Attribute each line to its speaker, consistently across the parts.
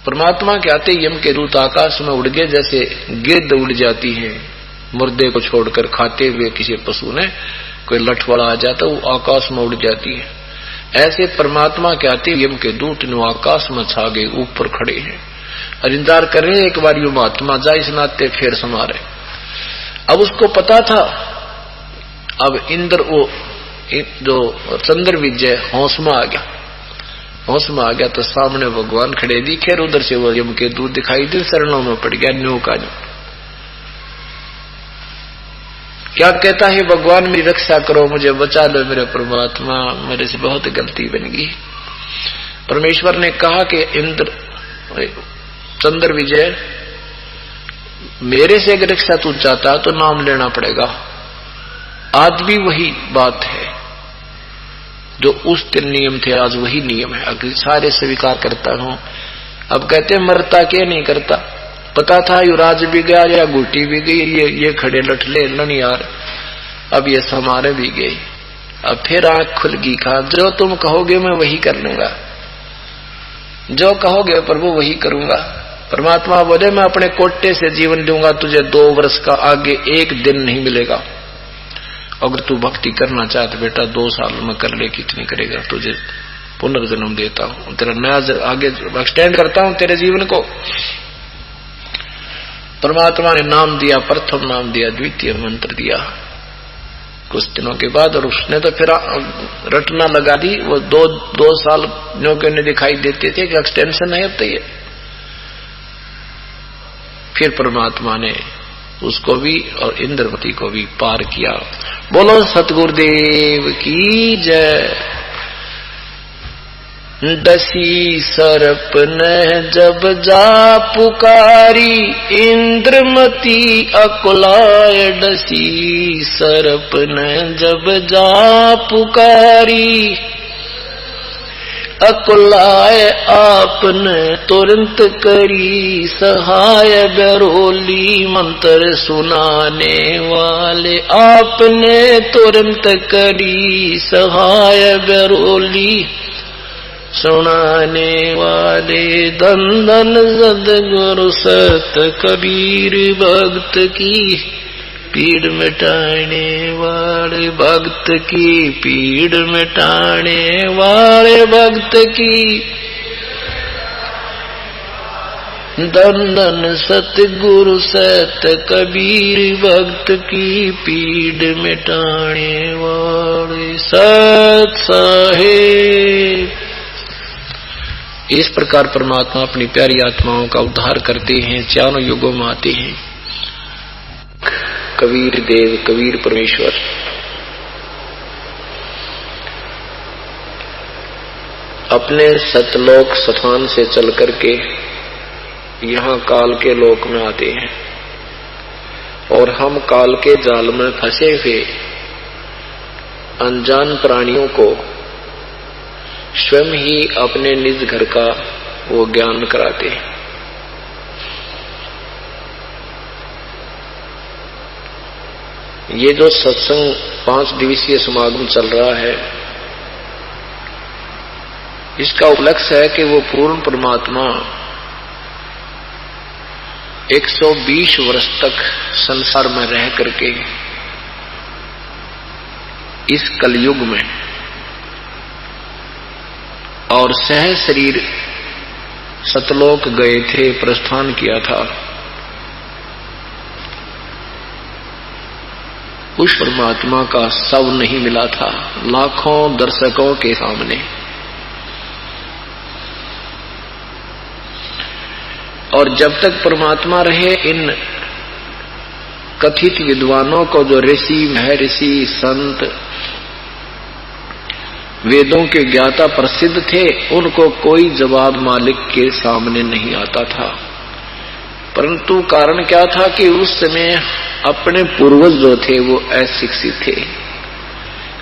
Speaker 1: परमात्मा के आते यम के दूत आकाश में उड़ गए, जैसे गिद्ध उड़ जाती है मुर्दे को छोड़कर, खाते हुए किसी पशु ने कोई लठवाड़ा आ जाता वो आकाश में उड़ जाती है, ऐसे परमात्मा के आते यम के दूत ने आकाश में छा गए, ऊपर खड़े हैं और इंतजार कर रहे हैं एक बार यू महात्मा जाए इस नाते फिर समारे। अब उसको पता था, अब इंद्र वो जो चंद्र विजय होश में आ गया, होश में आ गया तो सामने भगवान खड़े दिखे, उधर से वो यम के दूत दिखाई दे, शरणों में पड़ गया न्यू का न्यू। क्या कहता है, भगवान मेरी रक्षा करो, मुझे बचा लो मेरे परमात्मा, मेरे से बहुत गलती बन गई। परमेश्वर ने कहा कि इंद्र चंद्र विजय मेरे से अगर रक्षा तू चाहता तो नाम लेना पड़ेगा। आज भी वही बात है जो उस दिन नियम थे, आज वही नियम है, अगर सारे स्वीकार करता हूं। अब कहते मरता क्या नहीं करता, पता था युवराज भी गया या गुटी भी गई, ये खड़े लठले लन यार, अब ये समारे भी गई, अब फिर आंख खुल गई, खा जो तुम कहोगे मैं वही कर लूंगा, जो कहोगे प्रभु वही करूंगा। परमात्मा बोले मैं अपने कोटे से जीवन दूंगा तुझे, 2 वर्ष का आगे एक दिन नहीं मिलेगा। अगर तू भक्ति करना चाहता बेटा 2 साल में कर ले, कितनी करेगा, तुझे पुनर्जन्म देता हूं, तेरा नया आगे एक्सटेंड करता हूं तेरे जीवन को। परमात्मा ने नाम दिया, प्रथम नाम दिया, द्वितीय मंत्र दिया कुछ दिनों के बाद, और उसने तो फिर रटना लगा दी। वो 2 साल जो के उन्हें दिखाई देते थे कि एक्सटेंशन है अब तो ये, फिर परमात्मा ने उसको भी और इंद्रवती को भी पार किया। बोलो सतगुरुदेव की जय। डसी सर्प ने जब जा पुकारी, इंद्रमती अकुलाय, डसी सर्प ने जब जा पुकारी, अकुलाय आपने तुरंत करी सहाय, बरोली मंत्र सुनाने वाले आपने तुरंत करी सहाय, बरोली सुनाने वाले। धन धन सद्गुरु सत कबीर, भक्त की पीड़ मिटाने वाले, भक्त की पीड़ मिटाने वाले, भक्त की। धन धन सतगुरु सत कबीर, भक्त की पीड़ मिटाने वाले सत साहेब। इस प्रकार परमात्मा अपनी प्यारी आत्माओं का उद्धार करते हैं, चारों युगों में आते हैं। कबीर देव, कबीर परमेश्वर अपने सतलोक स्थान से चल करके यहाँ काल के लोक में आते हैं, और हम काल के जाल में फंसे हुए अनजान प्राणियों को स्वयं ही अपने निज घर का वो ज्ञान कराते हैं। ये जो सत्संग 5 दिवसीय समागम चल रहा है, इसका उपलक्ष्य है कि वो पूर्ण परमात्मा 120 वर्ष तक संसार में रह करके इस कलयुग में और सह शरीर सतलोक गए थे, प्रस्थान किया था। उस परमात्मा का शव नहीं मिला था लाखों दर्शकों के सामने। और जब तक परमात्मा रहे, इन कथित विद्वानों को, जो ऋषि महर्षि संत वेदों के ज्ञाता प्रसिद्ध थे, उनको कोई जवाब मालिक के सामने नहीं आता था। परंतु कारण क्या था कि उस समय अपने पूर्वज जो थे वो अशिक्षित थे,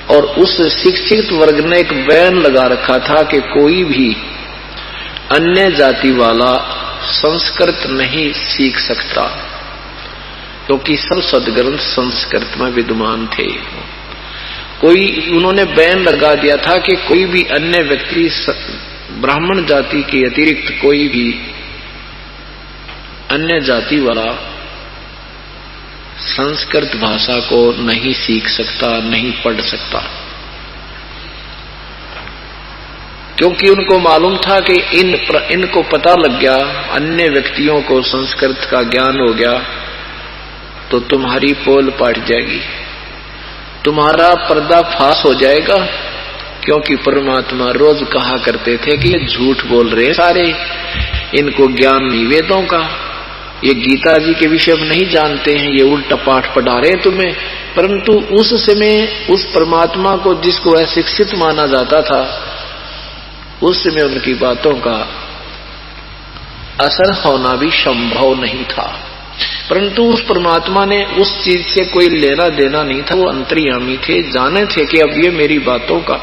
Speaker 1: और उस शिक्षित वर्ग ने एक बैन लगा रखा था कि कोई भी अन्य जाति वाला संस्कृत नहीं सीख सकता, क्योंकि सब सद्ग्रंथ संस्कृत में विद्यमान थे। उन्होंने बैन लगा दिया था कि कोई भी अन्य व्यक्ति ब्राह्मण जाति के अतिरिक्त कोई भी अन्य जाति वाला संस्कृत भाषा को नहीं सीख सकता, नहीं पढ़ सकता, क्योंकि उनको मालूम था कि इनको पता लग गया, अन्य व्यक्तियों को संस्कृत का ज्ञान हो गया तो तुम्हारी पोल पाट जाएगी, तुम्हारा पर्दा फाश हो जाएगा। क्योंकि परमात्मा रोज कहा करते थे कि ये झूठ बोल रहे सारे, इनको ज्ञान नहीं वेदों का, ये गीता जी के विषय में नहीं जानते हैं, ये उल्टा पाठ पढ़ा रहे हैं तुम्हें। परंतु उस समय उस परमात्मा को जिसको अशिक्षित माना जाता था, उस समय उनकी बातों का असर होना भी संभव नहीं था। परंतु उस परमात्मा ने उस चीज से कोई लेना देना नहीं था, वो अंतर्यामी थे, जाने थे कि अब ये मेरी बातों का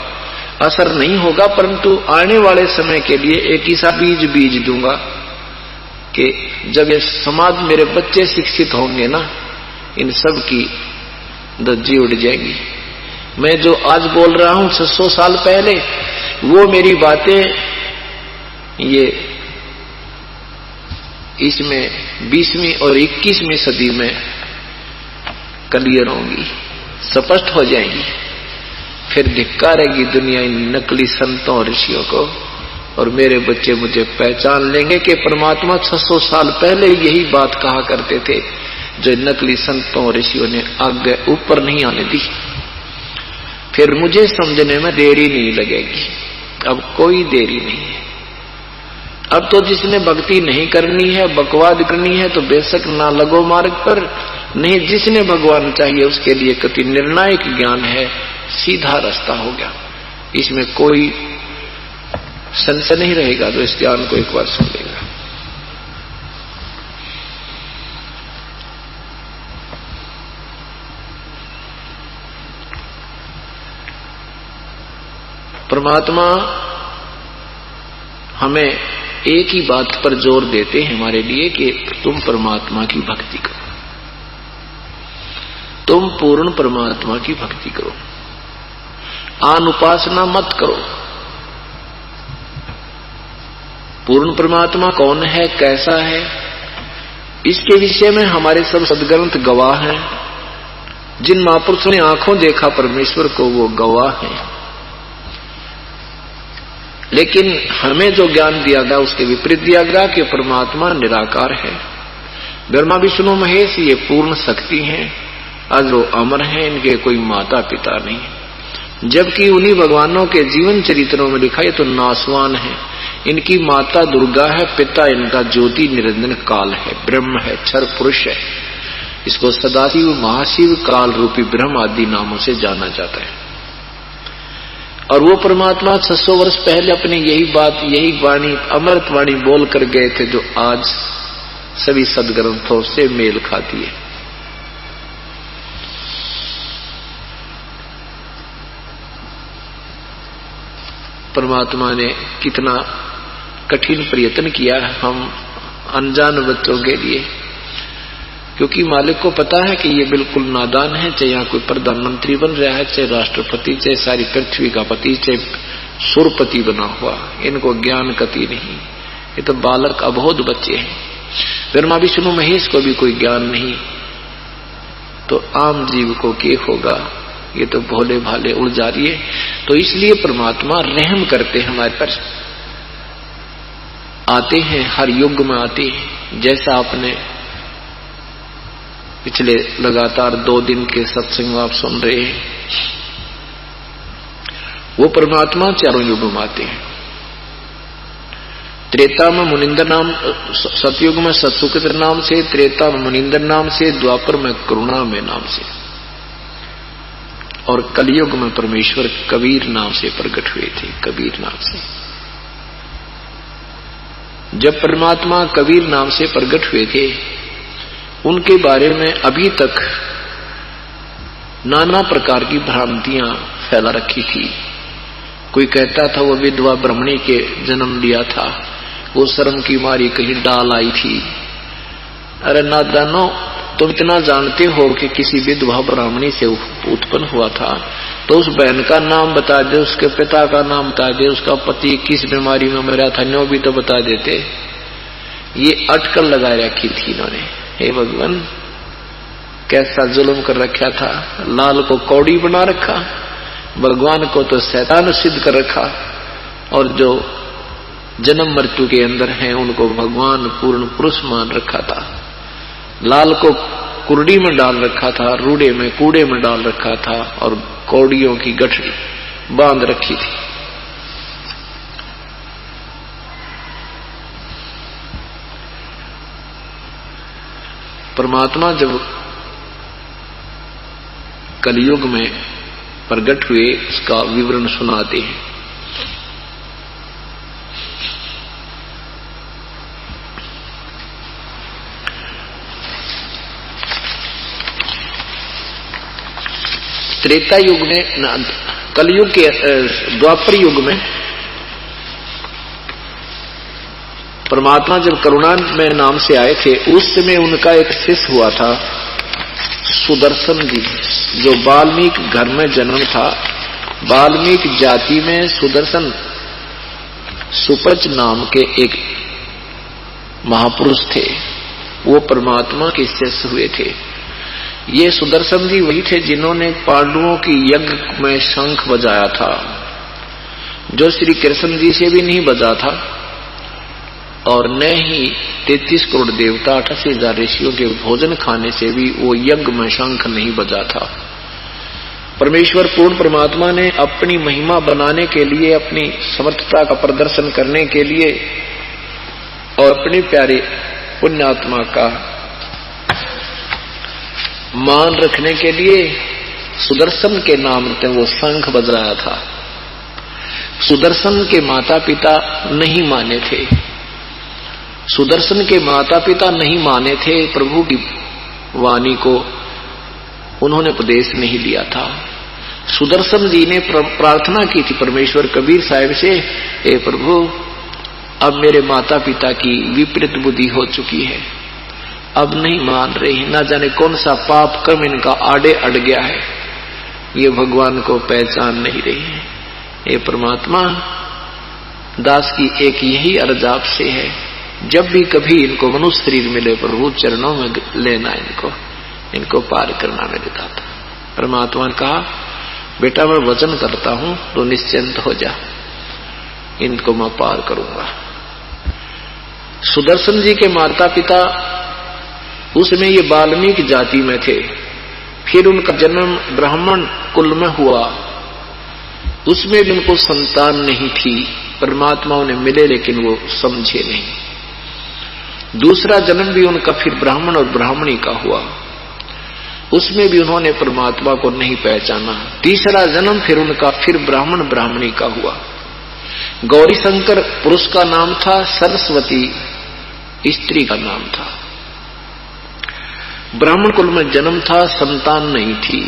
Speaker 1: असर नहीं होगा, परंतु आने वाले समय के लिए एक ऐसा बीज दूंगा कि जब ये समाज, मेरे बच्चे शिक्षित होंगे ना, इन सब की धज्जी उड़ जाएगी। मैं जो आज बोल रहा हूं 600 साल पहले, वो मेरी बातें ये इसमें 20वीं और 21वीं सदी में क्लियर होंगी, स्पष्ट हो जाएंगी। फिर धिक्कारेगी दुनिया इन नकली संतों और ऋषियों को, और मेरे बच्चे मुझे पहचान लेंगे कि परमात्मा 600 साल पहले यही बात कहा करते थे, जो नकली संतों और ऋषियों ने आगे ऊपर नहीं आने दी। फिर मुझे समझने में देरी नहीं लगेगी, अब कोई देरी नहीं है। अब तो जिसने भक्ति नहीं करनी है, बकवाद करनी है, तो बेशक ना लगो मार्ग पर, नहीं जिसने भगवान चाहिए उसके लिए कति निर्णायक ज्ञान है, सीधा रास्ता हो गया, इसमें कोई संशय नहीं रहेगा। तो इस ज्ञान को एक बार सुन लेगा। परमात्मा हमें एक ही बात पर जोर देते हैं हमारे लिए कि तुम परमात्मा की भक्ति करो, तुम पूर्ण परमात्मा की भक्ति करो, आन उपासना मत करो। पूर्ण परमात्मा कौन है, कैसा है, इसके विषय में हमारे सब सदग्रंथ गवाह हैं। जिन महापुरुषों ने आंखों देखा परमेश्वर को, वो गवाह हैं। लेकिन हमें जो ज्ञान दिया गया उसके विपरीत दिया गया कि परमात्मा निराकार है। ब्रह्मा विष्णु महेश ये पूर्ण शक्ति हैं, अजरो अमर हैं, इनके कोई माता पिता नहीं। जबकि उन्हीं भगवानों के जीवन चरित्रों में लिखा, ये तो नासवान है, इनकी माता दुर्गा है, पिता इनका ज्योति निरंजन काल है, ब्रह्म है, क्षर पुरुष है। इसको सदाशिव, महाशिव, काल रूपी ब्रह्म आदि नामों से जाना जाता है। और वो परमात्मा 600 वर्ष पहले अपनी यही बात, यही वाणी, अमृत वाणी बोल कर गए थे, जो आज सभी सदग्रंथों से मेल खाती है। परमात्मा ने कितना कठिन प्रयत्न किया हम अनजान बच्चों के लिए, क्योंकि मालिक को पता है कि ये बिल्कुल नादान है। चाहे यहाँ कोई प्रधानमंत्री बन रहा है, चाहे राष्ट्रपति, चाहे सारी पृथ्वी का पति, चाहे सुरपति बना हुआ, इनको ज्ञान कति नहीं। ये तो बालक अबोध बच्चे हैं। ब्रह्मा विष्णु महेश को भी कोई ज्ञान नहीं, तो आम जीव को क्या होगा? ये तो भोले भाले उड़ जा रही है। तो इसलिए परमात्मा रहम करते हैं हमारे पर, आते हैं, हर युग में आते हैं। जैसा आपने पिछले लगातार 2 दिन के सत्संग आप सुन रहे हैं, वो परमात्मा चारों युग में आते हैं। त्रेता में मुनिंदर नाम, सतयुग में सत्सुकृत नाम से, त्रेता में मुनिंदर नाम से, द्वापर में करुणा में नाम से, और कलयुग में परमेश्वर कबीर नाम से प्रकट हुए थे, कबीर नाम से। जब परमात्मा कबीर नाम से प्रकट हुए थे, उनके बारे में अभी तक नाना प्रकार की भ्रांतियां फैला रखी थी। कोई कहता था वो विधवा ब्राह्मणी के जन्म लिया था, वो शर्म की मारी कहीं डाल आई थी। अरे नादानो, तुम इतना जानते हो कि किसी विधवा ब्राह्मणी से उत्पन्न हुआ था, तो उस बहन का नाम बता दे, उसके पिता का नाम बता दे, उसका पति किस बीमारी में मरा था, नो भी तो बता देते। ये अटकल लगा रखी थी इन्होंने। हे भगवान, कैसा जुल्म कर रखा था, लाल को कौड़ी बना रखा, भगवान को तो शैतान सिद्ध कर रखा, और जो जन्म मृत्यु के अंदर हैं उनको भगवान पूर्ण पुरुष मान रखा था। लाल को कुर्डी में डाल रखा था, रूड़े में कूड़े में डाल रखा था, और कौड़ियों की गठरी बांध रखी थी। परमात्मा जब कलयुग में प्रकट हुए इसका विवरण सुनाते हैं। त्रेता युग में, कलयुग के द्वापर युग में परमात्मा जब करुणा में नाम से आए थे, उस समय उनका एक शिष्य हुआ था सुदर्शन जी, जो वाल्मीकि घर में जन्म था। वाल्मीकि जाति में सुदर्शन सुपच नाम के एक महापुरुष थे, वो परमात्मा के शिष्य हुए थे। ये सुदर्शन जी वही थे जिन्होंने पांडवों की यज्ञ में शंख बजाया था, जो श्री कृष्ण जी से भी नहीं बजा था, और न ही 33 करोड़ देवता 88,000 ऋषियों के भोजन खाने से भी वो यज्ञ में शंख नहीं बजा था। परमेश्वर पूर्ण परमात्मा ने अपनी महिमा बनाने के लिए, अपनी समर्थता का प्रदर्शन करने के लिए और अपने प्यारे पुण्यात्मा का मान रखने के लिए सुदर्शन के नाम से वो शंख बजाया था। सुदर्शन के माता पिता नहीं माने थे, सुदर्शन के माता पिता नहीं माने थे, प्रभु की वाणी को उन्होंने उपदेश नहीं लिया था। सुदर्शन जी ने प्रार्थना की थी परमेश्वर कबीर साहिब से, हे प्रभु, अब मेरे माता पिता की विपरीत बुद्धि हो चुकी है, अब नहीं मान रही, ना जाने कौन सा पाप कर्म इनका आड़े अड़ गया है, ये भगवान को पहचान नहीं रही है। हे परमात्मा, दास की एक यही अर्ज आपसे है, जब भी कभी इनको मनुष्य शरीर मिले प्रभु चरणों में लेना, इनको पार करना मेरे दाता। परमात्मा ने कहा, बेटा मैं वचन करता हूं तो निश्चिंत हो जा, इनको मैं पार करूंगा। सुदर्शन जी के माता पिता उसमें ये वाल्मीकि जाति में थे, फिर उनका जन्म ब्राह्मण कुल में हुआ, उसमें भी उनको संतान नहीं थी, परमात्मा उन्हें मिले लेकिन वो समझे नहीं। दूसरा जन्म भी उनका फिर ब्राह्मण और ब्राह्मणी का हुआ, उसमें भी उन्होंने परमात्मा को नहीं पहचाना। तीसरा जन्म फिर उनका फिर ब्राह्मण ब्राह्मणी का हुआ। गौरी शंकर पुरुष का नाम था, सरस्वती स्त्री का नाम था। ब्राह्मण कुल में जन्म था, संतान नहीं थी।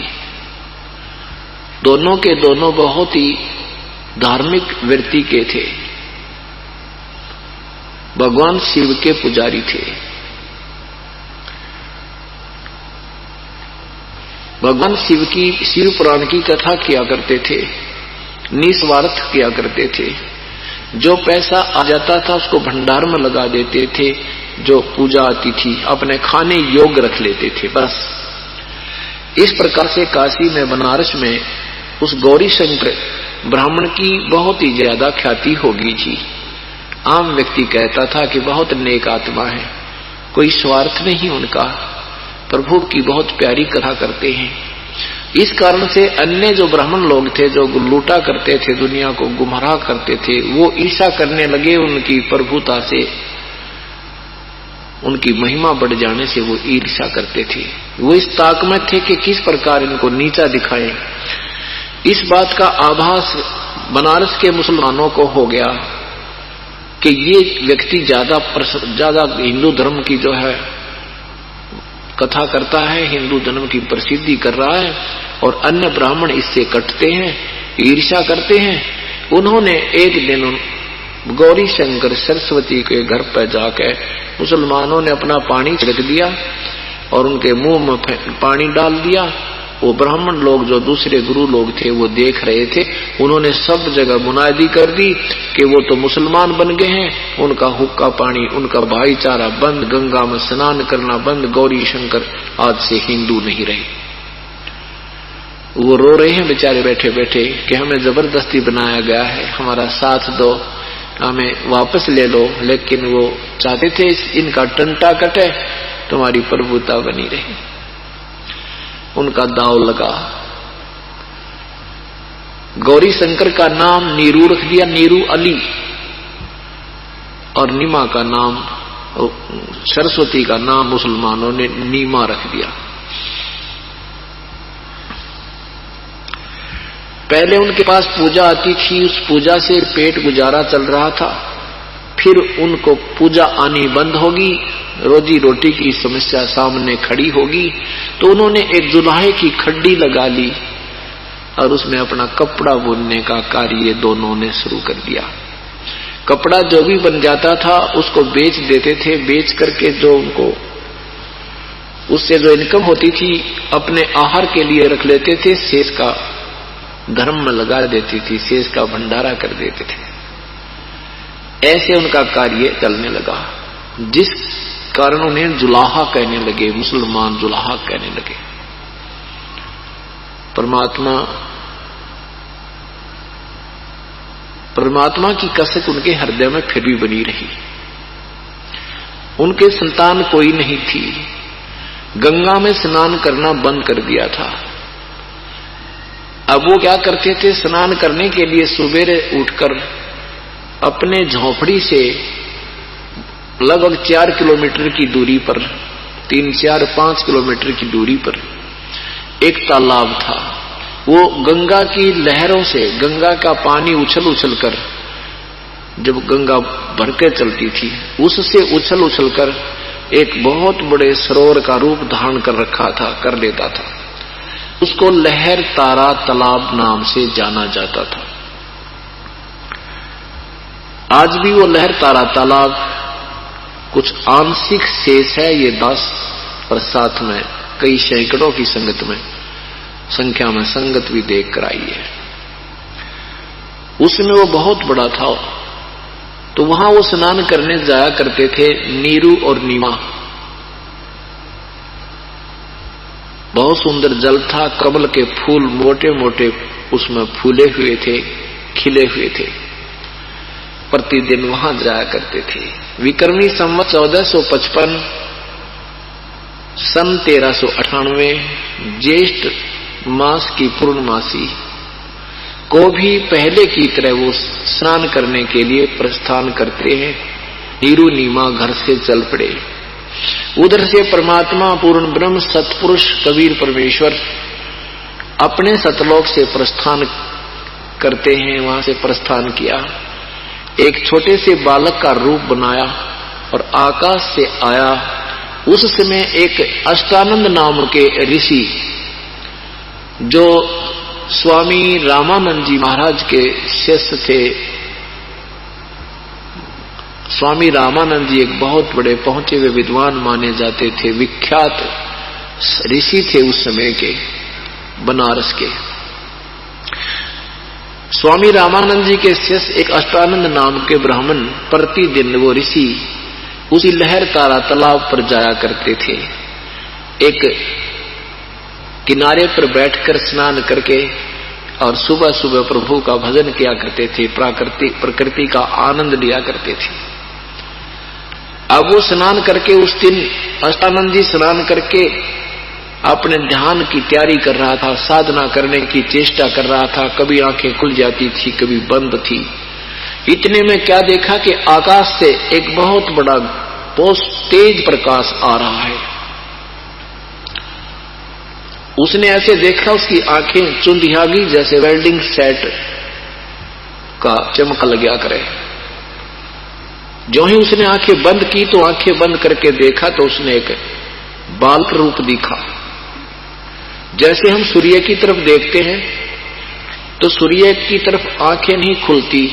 Speaker 1: दोनों के दोनों बहुत ही धार्मिक वृत्ति के थे, भगवान शिव के पुजारी थे। भगवान शिव की शिव पुराण की कथा किया करते थे, निस्वार्थ किया करते थे। जो पैसा आ जाता था उसको भंडार में लगा देते थे, जो पूजा आती थी अपने खाने योग्य रख लेते थे, बस। इस प्रकार से काशी में, बनारस में उस गौरी शंकर ब्राह्मण की बहुत ही ज्यादा ख्याति हो गई थी। आम व्यक्ति कहता था कि बहुत नेक आत्मा है, कोई स्वार्थ नहीं उनका, प्रभु की बहुत प्यारी कथा करते हैं। इस कारण से अन्य जो ब्राह्मण लोग थे, जो लूटा करते थे, दुनिया को गुमराह करते थे, वो ईर्ष्या करने लगे उनकी प्रभुता से, उनकी महिमा बढ़ जाने से वो ईर्ष्या करते थे। वो इस ताक में थे कि किस प्रकार इनको नीचा दिखाएं। इस बात का आभास बनारस के मुसलमानों को हो गया कि ये व्यक्ति ज्यादा हिंदू धर्म की जो है कथा करता है, हिंदू धर्म की प्रसिद्धि कर रहा है, और अन्य ब्राह्मण इससे कटते हैं, ईर्ष्या करते हैं। उन्होंने एक दिन गौरी शंकर सरस्वती के घर पर जाकर मुसलमानों ने अपना पानी छिड़क दिया और उनके मुंह में पानी डाल दिया। वो ब्राह्मण लोग जो दूसरे गुरु लोग थे वो देख रहे थे। उन्होंने सब जगह मुनादी कर दी कि वो तो मुसलमान बन गए हैं, उनका हुक्का पानी, उनका भाईचारा बंद, गंगा में स्नान करना बंद, गौरी शंकर आज से हिंदू नहीं रहे। वो रो रहे हैं बेचारे बैठे बैठे कि हमें जबरदस्ती बनाया गया है, हमारा साथ दो, हमें वापस ले लो। लेकिन वो चाहते थे इनका टंटा कटे, तुम्हारी प्रभुता बनी रही। उनका दाव लगा। गौरी शंकर का नाम नीरू रख दिया, नीरू अली, और नीमा का नाम, सरस्वती का नाम मुसलमानों ने नीमा रख दिया। पहले उनके पास पूजा आती थी, उस पूजा से पेट गुजारा चल रहा था। फिर उनको पूजा आनी बंद होगी, रोजी रोटी की समस्या सामने खड़ी होगी, तो उन्होंने एक जुलाहे की खड्डी लगा ली और उसमें अपना कपड़ा बुनने का कार्य दोनों ने शुरू कर दिया। कपड़ा जो भी बन जाता था उसको बेच देते थे, बेच करके जो उनको उससे जो इनकम होती थी अपने आहार के लिए रख लेते थे, शेष का धर्म में लगा देती थी, शेष का भंडारा कर देते थे। ऐसे उनका कार्य चलने लगा, जिस कारण उन्हें जुलाहा कहने लगे, मुसलमान जुलाहा कहने लगे। परमात्मा की कसक उनके हृदय में फिर भी बनी रही। उनके संतान कोई नहीं थी, गंगा में स्नान करना बंद कर दिया था। अब वो क्या करते थे, स्नान करने के लिए सुबेरे उठकर अपने झोपड़ी से लगभग 4 किलोमीटर की दूरी पर, 3, 4, 5 किलोमीटर की दूरी पर एक तालाब था। वो गंगा की लहरों से, गंगा का पानी उछल उछल कर, जब गंगा भर के चलती थी उससे उछल उछल कर एक बहुत बड़े सरोवर का रूप धारण कर रखा था, कर लेता था। उसको लहर तारा तालाब नाम से जाना जाता था। आज भी वो लहर तारा तालाब कुछ आंशिक शेष है, ये दास और साथ में कई सैकड़ों की संख्या में संगत भी देख कर आई है। उसमें वो बहुत बड़ा था, तो वहां वो स्नान करने जाया करते थे नीरू और नीमा। बहुत सुंदर जल था, कमल के फूल मोटे मोटे उसमें फूले हुए थे, खिले हुए थे। प्रतिदिन वहां जाया करते थे। विक्रमी संवत 1455 सन 1398 ज्येष्ठ मास की पूर्णमासी को भी पहले की तरह वो स्नान करने के लिए प्रस्थान करते हैं। नीरू नीमा घर से चल पड़े। उधर से परमात्मा पूर्ण ब्रह्म सतपुरुष कबीर परमेश्वर अपने सतलोक से प्रस्थान करते हैं। वहां से प्रस्थान किया, एक छोटे से बालक का रूप बनाया और आकाश से आया। उस समय एक अष्टानंद नाम के ऋषि, जो स्वामी रामानंद जी महाराज के शिष्य थे। स्वामी रामानंद जी एक बहुत बड़े पहुंचे हुए विद्वान माने जाते थे, विख्यात ऋषि थे उस समय के, बनारस के। स्वामी रामानंद जी के शिष्य एक अष्टानंद नाम के ब्राह्मण, प्रतिदिन वो ऋषि उसी लहर तारा तालाब पर जाया करते थे। एक किनारे पर बैठकर स्नान करके और सुबह सुबह प्रभु का भजन किया करते थे, प्रकृति का आनंद लिया करते थे। अब वो स्नान करके, उस दिन अष्टानंद जी स्नान करके अपने ध्यान की तैयारी कर रहा था, साधना करने की चेष्टा कर रहा था। कभी आंखें खुल जाती थी, कभी बंद थी। इतने में क्या देखा कि आकाश से एक बहुत बड़ा बहुत तेज प्रकाश आ रहा है। उसने ऐसे देखा, उसकी आंखें चुंधियागी जैसे वेल्डिंग सेट का चमका लगा करे। जो ही उसने आंखें बंद की तो आंखें बंद करके देखा तो उसने एक बालक रूप दिखा। जैसे हम सूर्य की तरफ देखते हैं तो सूर्य की तरफ आंखें नहीं खुलती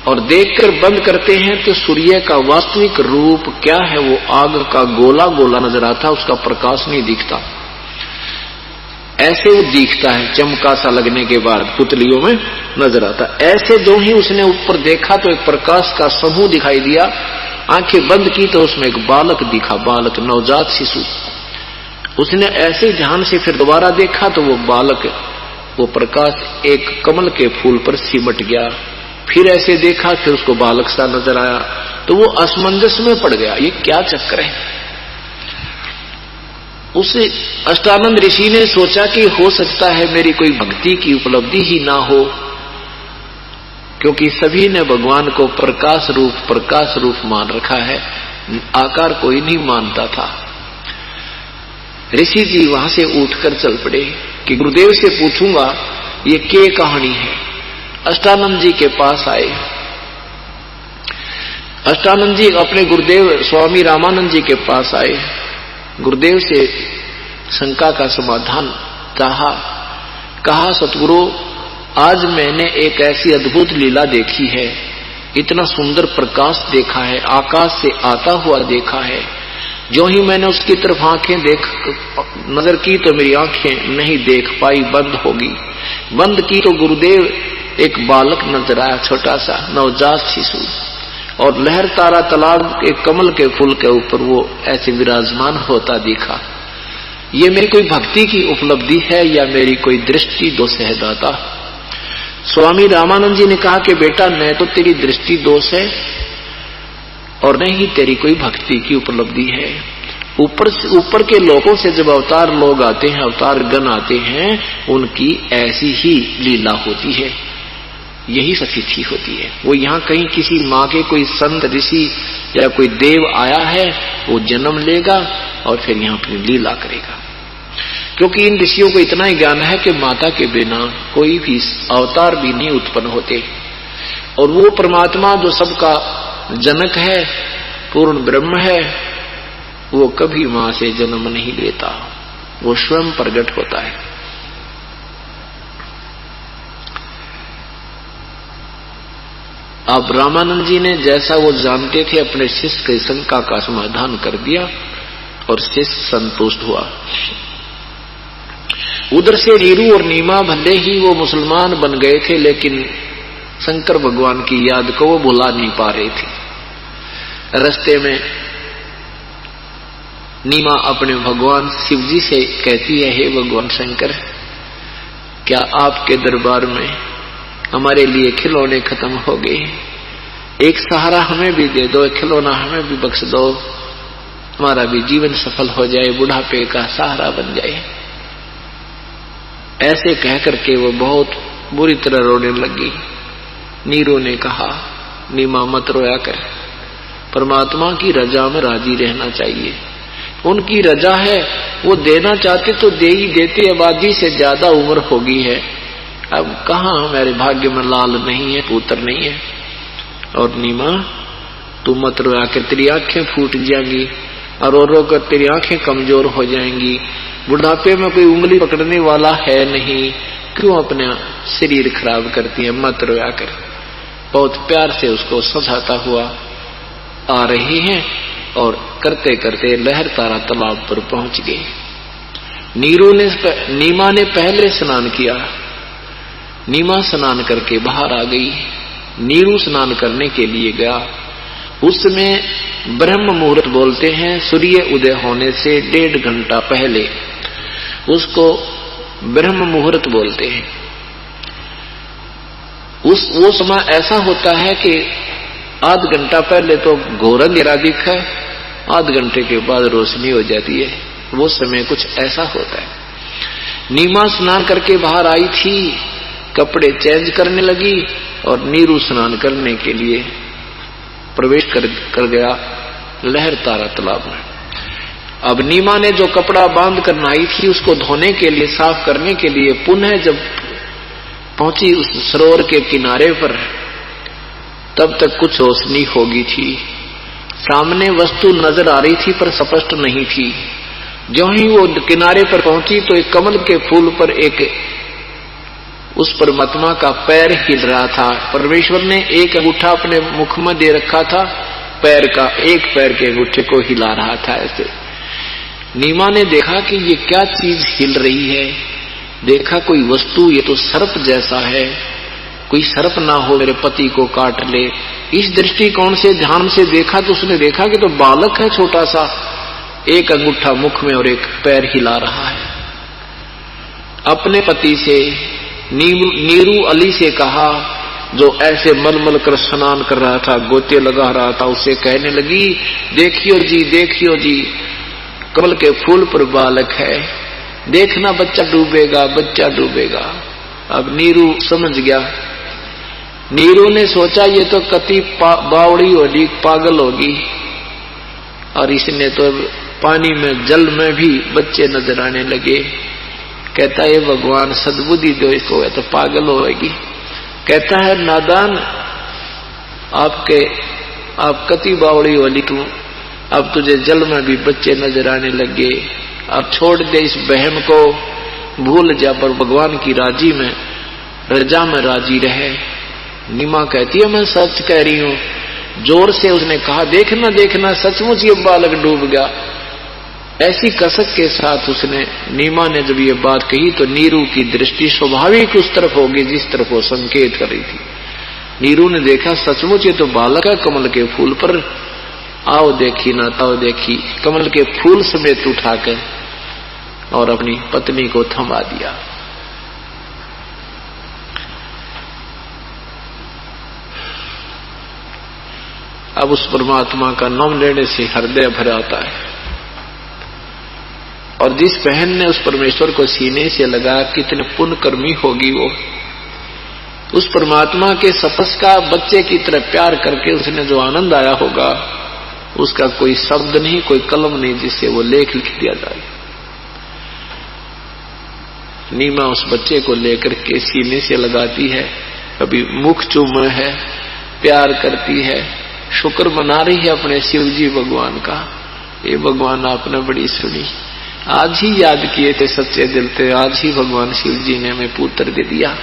Speaker 1: और देखकर बंद करते हैं तो सूर्य का वास्तविक रूप क्या है, वो आग का गोला गोला नजर आता, उसका प्रकाश नहीं दिखता। ऐसे वो दिखता है, चमका सा लगने के बाद पुतलियों में नजर आता। ऐसे जो ही उसने ऊपर देखा तो एक प्रकाश का समूह दिखाई दिया। आंखें बंद की तो उसमें एक बालक दिखा, बालक नवजात शिशु। उसने ऐसे ध्यान से फिर दोबारा देखा तो वो बालक, वो प्रकाश एक कमल के फूल पर सिमट गया। फिर ऐसे देखा, फिर उसको बालक सा नजर आया, तो वो असमंजस में पड़ गया, ये क्या चक्कर है। उस अष्टानंद ऋषि ने सोचा कि हो सकता है मेरी कोई भक्ति की उपलब्धि ही ना हो, क्योंकि सभी ने भगवान को प्रकाश रूप मान रखा है, आकार कोई नहीं मानता था। ऋषि जी वहां से उठकर चल पड़े कि गुरुदेव से पूछूंगा ये क्या कहानी है। अष्टानंद जी के पास आए। अष्टानंद जी अपने गुरुदेव स्वामी रामानंद जी के पास आए। गुरुदेव से शंका का समाधान चाहा। कहा, सतगुरु आज मैंने एक ऐसी अद्भुत लीला देखी है, इतना सुंदर प्रकाश देखा है, आकाश से आता हुआ देखा है। जो ही मैंने उसकी तरफ आंखें नजर की तो मेरी आंखें नहीं देख पाई, बंद होगी। बंद की तो गुरुदेव एक बालक नजर आया, छोटा सा नवजात शिशु, और लहर तारा तालाब के कमल के फूल के ऊपर वो ऐसे विराजमान होता दिखा। ये मेरी कोई भक्ति की उपलब्धि है या मेरी कोई दृष्टि दोष है दाता? स्वामी रामानंद जी ने कहा कि बेटा न तो तेरी दृष्टि दोष है और न ही तेरी कोई भक्ति की उपलब्धि है। ऊपर के लोगों से जब अवतार लोग आते हैं, अवतार गण आते हैं, उनकी ऐसी ही लीला होती है, यही सतिथि होती है। वो यहाँ कहीं किसी माँ के कोई संत ऋषि या कोई देव आया है, वो जन्म लेगा और फिर यहाँ अपनी लीला करेगा। क्योंकि इन ऋषियों को इतना ही ज्ञान है कि माता के बिना कोई भी अवतार भी नहीं उत्पन्न होते, और वो परमात्मा जो सबका जनक है, पूर्ण ब्रह्म है, वो कभी मां से जन्म नहीं लेता, वो स्वयं प्रकट होता है। अब रामानंद जी ने जैसा वो जानते थे अपने शिष्य की शंका का समाधान कर दिया और शिष्य संतुष्ट हुआ। उधर से नीरू और नीमा भले ही वो मुसलमान बन गए थे, लेकिन शंकर भगवान की याद को वो भुला नहीं पा रहे थे। रास्ते में नीमा अपने भगवान शिवजी से कहती है, हे भगवान शंकर, क्या आपके दरबार में हमारे लिए खिलौने खत्म हो गए? एक सहारा हमें भी दे दो, एक खिलौना हमें भी बख्श दो, हमारा भी जीवन सफल हो जाए, बुढ़ापे का सहारा बन जाए। ऐसे कह करके वो बहुत बुरी तरह रोने लगी। नीरू ने कहा, नीमा मत रोया कर, परमात्मा की रजा में राजी रहना चाहिए। उनकी रजा है, वो देना चाहते तो दे ही देते, आबादी से ज्यादा उम्र होगी है, अब कहाँ मेरे भाग्य में लाल नहीं है, पुत्र नहीं है। और नीमा तू मत रोया कर, तेरी आंखें फूट जाएंगी और रो रो कर तेरी आंखें कमजोर हो जाएंगी। बुढ़ापे में कोई उंगली पकड़ने वाला है नहीं, क्यों अपना शरीर खराब करती है, मत रोया कर। बहुत प्यार से उसको समझाता हुआ आ रही हैं और करते करते लहर तारा तालाब पर पहुंच गए। नीमा ने पहले स्नान किया। नीमा स्नान करके बाहर आ गई। नीरू स्नान करने के लिए गया। उस समय ब्रह्म मुहूर्त बोलते हैं, सूर्य उदय होने से 1.5 घंटा पहले उसको ब्रह्म मुहूर्त बोलते हैं। वो समय ऐसा होता है कि आध घंटा पहले तो घोर अंधेरा दिखा है, आध घंटे के बाद रोशनी हो जाती है, वो समय कुछ ऐसा होता है। नीमा स्नान करके बाहर आई थी, कपड़े चेंज करने लगी और नीरू स्नान करने के लिए प्रवेश कर गया लहर तारा तालाब में। अब नीमा ने जो कपड़ा बांध कर नहाई थी, उसको धोने के लिए, साफ करने के लिए पुनः जब पहुंची उस सरोवर के किनारे पर, तब तक कुछ रोशनी होगी थी। सामने वस्तु नजर आ रही थी पर स्पष्ट नहीं थी। जो ही वो किनारे पर पहुंची तो एक कमल के फूल पर एक उस परमात्मा का पैर हिल रहा था। परमेश्वर ने एक अंगूठा अपने मुख में दे रखा था, पैर का एक पैर के अंगूठे को हिला रहा था ऐसे। नीमा ने देखा कि ये क्या चीज हिल रही है, देखा कोई वस्तु ये तो सर्प जैसा है, कोई सर्प ना हो मेरे पति को काट ले। इस दृष्टिकोण से ध्यान से देखा तो उसने देखा कि तो बालक है छोटा सा, एक अंगूठा मुख में और एक पैर हिला रहा है। अपने पति से नीरू अली से कहा, जो ऐसे मलमल कर स्नान कर रहा था, गोते लगा रहा था, उसे कहने लगी, देखियो जी कमल के फूल पर बालक है, देखना बच्चा डूबेगा। अब नीरू समझ गया। नीरू ने सोचा ये तो कति बावड़ी होगी, पागल होगी, और इसने तो पानी में जल में भी बच्चे नजर आने लगे। कहता है भगवान सद्बुद्धि दो इसको, है तो पागल होगी। कहता है नादान, आप कति बावड़ी होली तू, अब तुझे जल में भी बच्चे नजर आने लगे। अब छोड़ दे इस बहम को, भूल जा, पर भगवान की रजा में राजी रहे। नीमा कहती है मैं सच कह रही हूं। जोर से उसने कहा, देखना सचमुच ये बालक डूब गया। ऐसी कसक के साथ उसने, नीमा ने जब ये बात कही तो नीरू की दृष्टि स्वाभाविक उस तरफ होगी जिस तरफ वो संकेत कर रही थी। नीरू ने देखा सचमुच ये तो बालक है कमल के फूल पर। आओ देखी ना ताओ देखी, कमल के फूल समेत उठाकर और अपनी पत्नी को थमा दिया। अब उस परमात्मा का नाम लेने से हृदय भर आता है। और जिस बहन ने उस परमेश्वर को सीने से लगा, कितने पुण्य कर्मी होगी वो। उस परमात्मा के सपस का बच्चे की तरह प्यार करके उसने जो आनंद आया होगा, उसका कोई शब्द नहीं, कोई कलम नहीं जिससे वो लेख लिख दिया जाए। नीमा उस बच्चे को लेकर के सीने से लगाती है, कभी मुख चूमा है, प्यार करती है, शुक्र मना रही है अपने शिव जी भगवान का। ये भगवान आपने बड़ी सुनी, आज ही याद किए थे सच्चे दिल से, आज ही भगवान शिव जी ने हमें पुत्र दे दिया।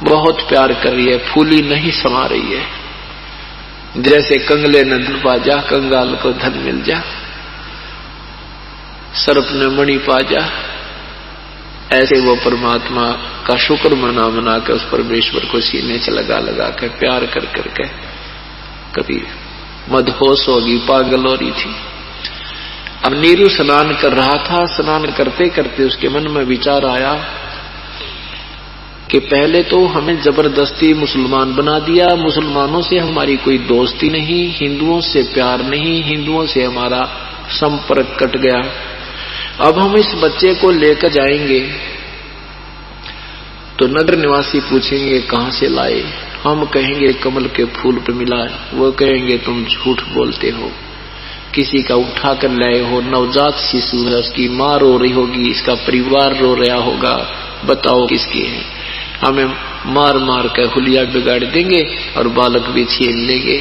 Speaker 1: बहुत प्यार कर रही है, फूली नहीं समा रही है। जैसे कंगले ने धन पा जा, कंगाल को धन मिल जा, सर्प ने मणि पा जा, ऐसे वो परमात्मा का शुक्र मना कर उस परमेश्वर को सीने से लगा कर प्यार कर करके कभी मदहोश होगी, पागल हो रही थी। अब नीरू स्नान कर रहा था। स्नान करते करते उसके मन में विचार आया कि पहले तो हमें जबरदस्ती मुसलमान बना दिया, मुसलमानों से हमारी कोई दोस्ती नहीं, हिंदुओं से प्यार नहीं, हिंदुओं से हमारा संपर्क कट गया। अब हम इस बच्चे को लेकर जाएंगे तो नगर निवासी पूछेंगे कहां से लाए, हम कहेंगे कमल के फूल पर मिला, वो कहेंगे तुम झूठ बोलते हो, किसी का उठा कर लाए हो, नवजात शिशु है, उसकी मां रो रही होगी, इसका परिवार रो रहा होगा, बताओ किसकी है। हमें मार मार कर हुलिया बिगाड़ देंगे और बालक भी छीन लेंगे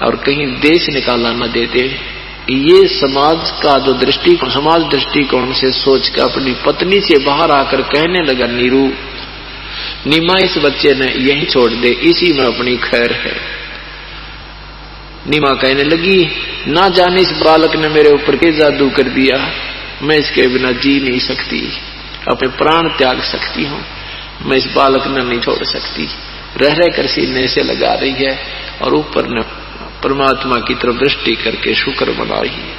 Speaker 1: और कहीं देश निकाला न देते। ये समाज का जो दृष्टिकोण, समाज दृष्टिकोण से सोच कर अपनी पत्नी से बाहर आकर कहने लगा, नीमा इस बच्चे ने यही छोड़ दे, इसी में अपनी खैर है। नीमा कहने लगी, ना जाने इस बालक ने मेरे ऊपर के जादू कर दिया, मैं इसके बिना जी नहीं सकती, अपने प्राण त्याग सकती हूँ, मैं इस बालक ने नहीं छोड़ सकती। रह कर सीने से लगा रही है और ऊपर ने परमात्मा की तरफ दृष्टि करके शुक्र मना रही है।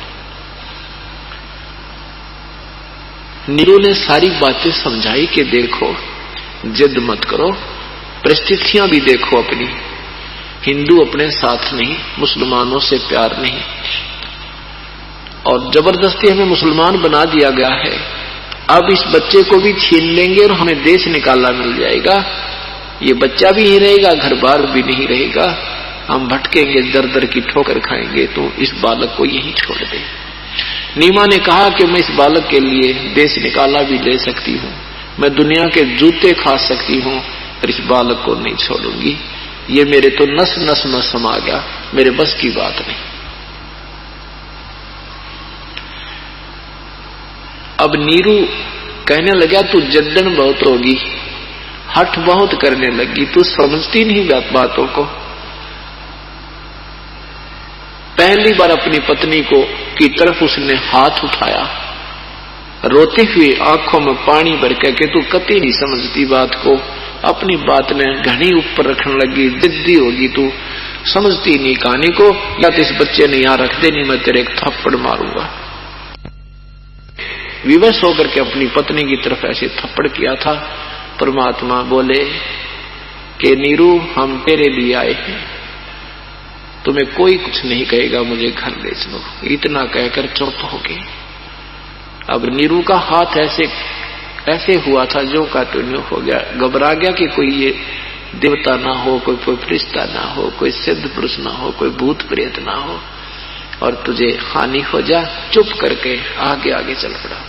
Speaker 1: नीरू ने सारी बातें समझाई कि देखो, जिद मत करो, परिस्थितियां भी देखो अपनी, हिंदू अपने साथ नहीं, मुसलमानों से प्यार नहीं, और जबरदस्ती हमें मुसलमान बना दिया गया है। अब इस बच्चे को भी छीन लेंगे और हमें देश निकाला मिल जाएगा, ये बच्चा भी नहीं रहेगा, घर बार भी नहीं रहेगा, हम भटकेंगे, दर दर की ठोकर खाएंगे, तो इस बालक को यहीं छोड़ दे। नीमा ने कहा कि मैं इस बालक के लिए देश निकाला भी ले सकती हूँ, मैं दुनिया के जूते खा सकती हूँ, पर इस बालक को नहीं छोड़ूंगी, ये मेरे तो नस नस में समा गया, मेरे बस की बात नहीं। अब नीरू कहने लगा, तू जड्डन बहुत होगी, हठ बहुत करने लगी, तू समझती नहीं बातों को। पहली बार अपनी पत्नी को की तरफ उसने हाथ उठाया, रोते हुए आंखों में पानी भर के तू कति नहीं समझती बात को, अपनी बात ने घनी ऊपर रखने लगी, जिद्दी होगी तू, समझती नहीं कहानी को, या तो इस बच्चे ने यहां रख दे, नहीं मैं तेरे एक थप्पड़ मारूंगा। विवश होकर के अपनी पत्नी की तरफ ऐसे थप्पड़ किया था। परमात्मा बोले कि नीरू हम तेरे लिए आए हैं, तुम्हें कोई कुछ नहीं कहेगा, मुझे घर ले चलो। इतना कहकर चुप हो गए। अब नीरू का हाथ ऐसे हुआ था जो का तो न्यू हो गया, घबरा गया कि कोई ये देवता ना हो, कोई फरिश्ता ना हो, कोई सिद्ध पुरुष ना हो, कोई भूत प्रेत ना हो और तुझे हानि हो जा। चुप करके आगे आगे चल पड़ा।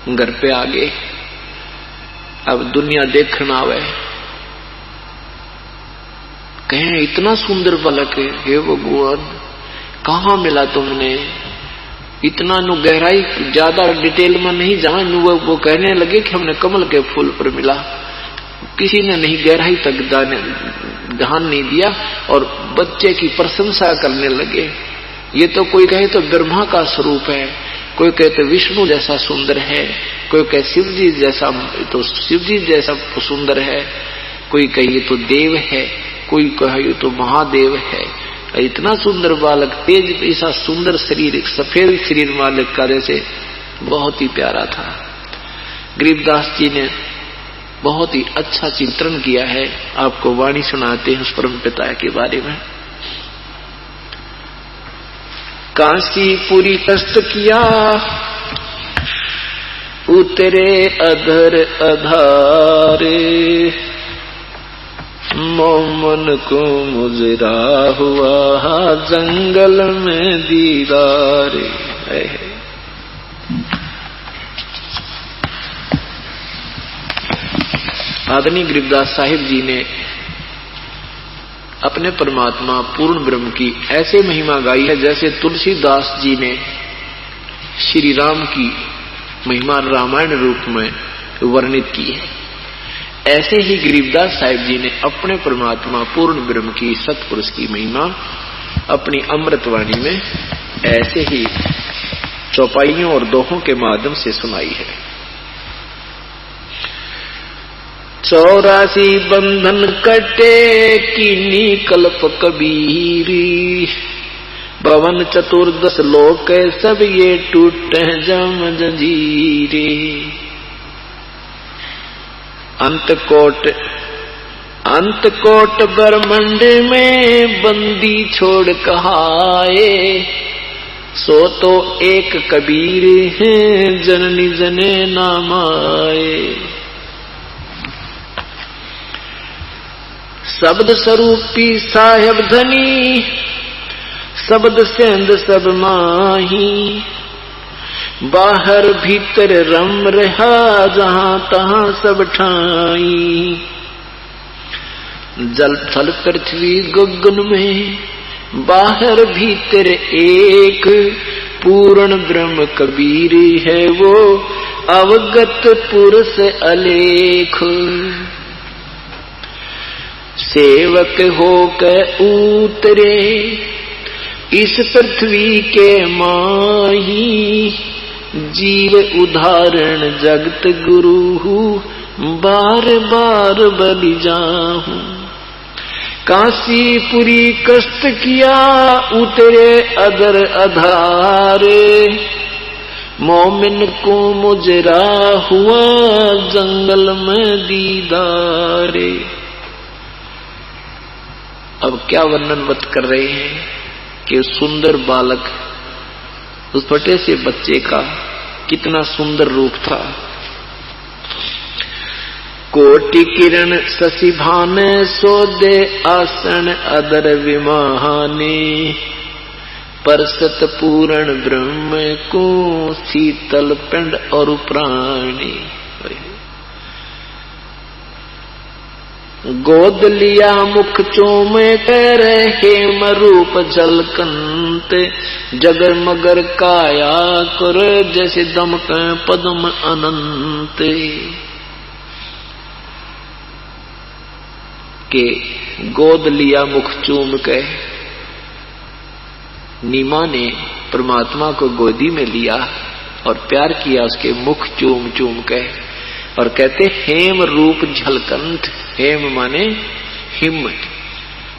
Speaker 1: घर पे आगे अब दुनिया देखना आवे, कहें इतना सुंदर बालक है, हे भगवान कहाँ मिला तुमने, इतना नु गहराई ज्यादा डिटेल में नहीं जान। वो कहने लगे कि हमने कमल के फूल पर मिला, किसी ने नहीं गहराई तक ध्यान नहीं दिया और बच्चे की प्रशंसा करने लगे। ये तो कोई कहे तो ब्रह्मा का स्वरूप है, कोई कहे तो विष्णु जैसा सुंदर है, कोई कहे शिवजी जैसा तो शिवजी जैसा सुंदर है, कोई कहे तो देव है, कोई कहे तो महादेव है। इतना सुंदर बालक, तेज ऐसा सुंदर शरीर, सफेद शरीर मालिक का जैसे बहुत ही प्यारा था। गरीबदास जी ने बहुत ही अच्छा चित्रण किया है। आपको वाणी सुनाते हैं उस परम पिता के बारे में। काशीपुरी कष्ट किया उतरे अधर अधारे, मोमन को मुजरा हुआ जंगल में दीदारे। आदरणीय गरीबदास साहिब जी ने अपने परमात्मा पूर्ण ब्रह्म की ऐसे महिमा गाई है जैसे तुलसीदास जी ने श्री राम की महिमा रामायण रूप में वर्णित की है। ऐसे ही गरीबदास साहिब जी ने अपने परमात्मा पूर्ण ब्रह्म की सतपुरुष की महिमा अपनी अमृतवाणी में ऐसे ही चौपाइयों और दोहों के माध्यम से सुनाई है। 84 बंधन कटे कीनी कल्प कबीरी, भवन चतुर्दश लोक सब ये टूटे जम जंजीरे। अंतकोट ब्रह्मंड में बंदी छोड़ कहाए, सो तो एक कबीर है जननी जने नाम आए। शब्द स्वरूपी साहेब धनी, शब्द सेंध सब माही, बाहर भीतर रम रहा जहां तहां सब ठाई। जल थल पृथ्वी गगन में बाहर भीतर एक, पूर्ण ब्रह्म कबीर है वो अवगत पुरुष अलेख। सेवक होकर उतरे इस पृथ्वी के माही, जीव उदाहरण जगत गुरु बार बार बलि जाहूं। काशीपुरी कष्ट किया उतरे अदर अधारे, मोमिन को मुजरा हुआ जंगल में दीदारे। अब क्या वर्णन कर रहे हैं कि सुंदर बालक, उस छोटे से बच्चे का कितना सुंदर रूप था। कोटि किरण शशि भाने सोदे आसन अदर विमाने, परसत पूर्ण ब्रह्म को शीतल पिंड और प्राणी। गोद लिया मुख चूम कर हेम रूप झलकंत, जगर मगर काया कर जैसे दमक पद्म अनंत। के गोद लिया मुख चूम के नीमा ने परमात्मा को गोदी में लिया और प्यार किया उसके मुख चूम चूम के, और कहते हेम रूप झलकंठ। हेम माने हिम,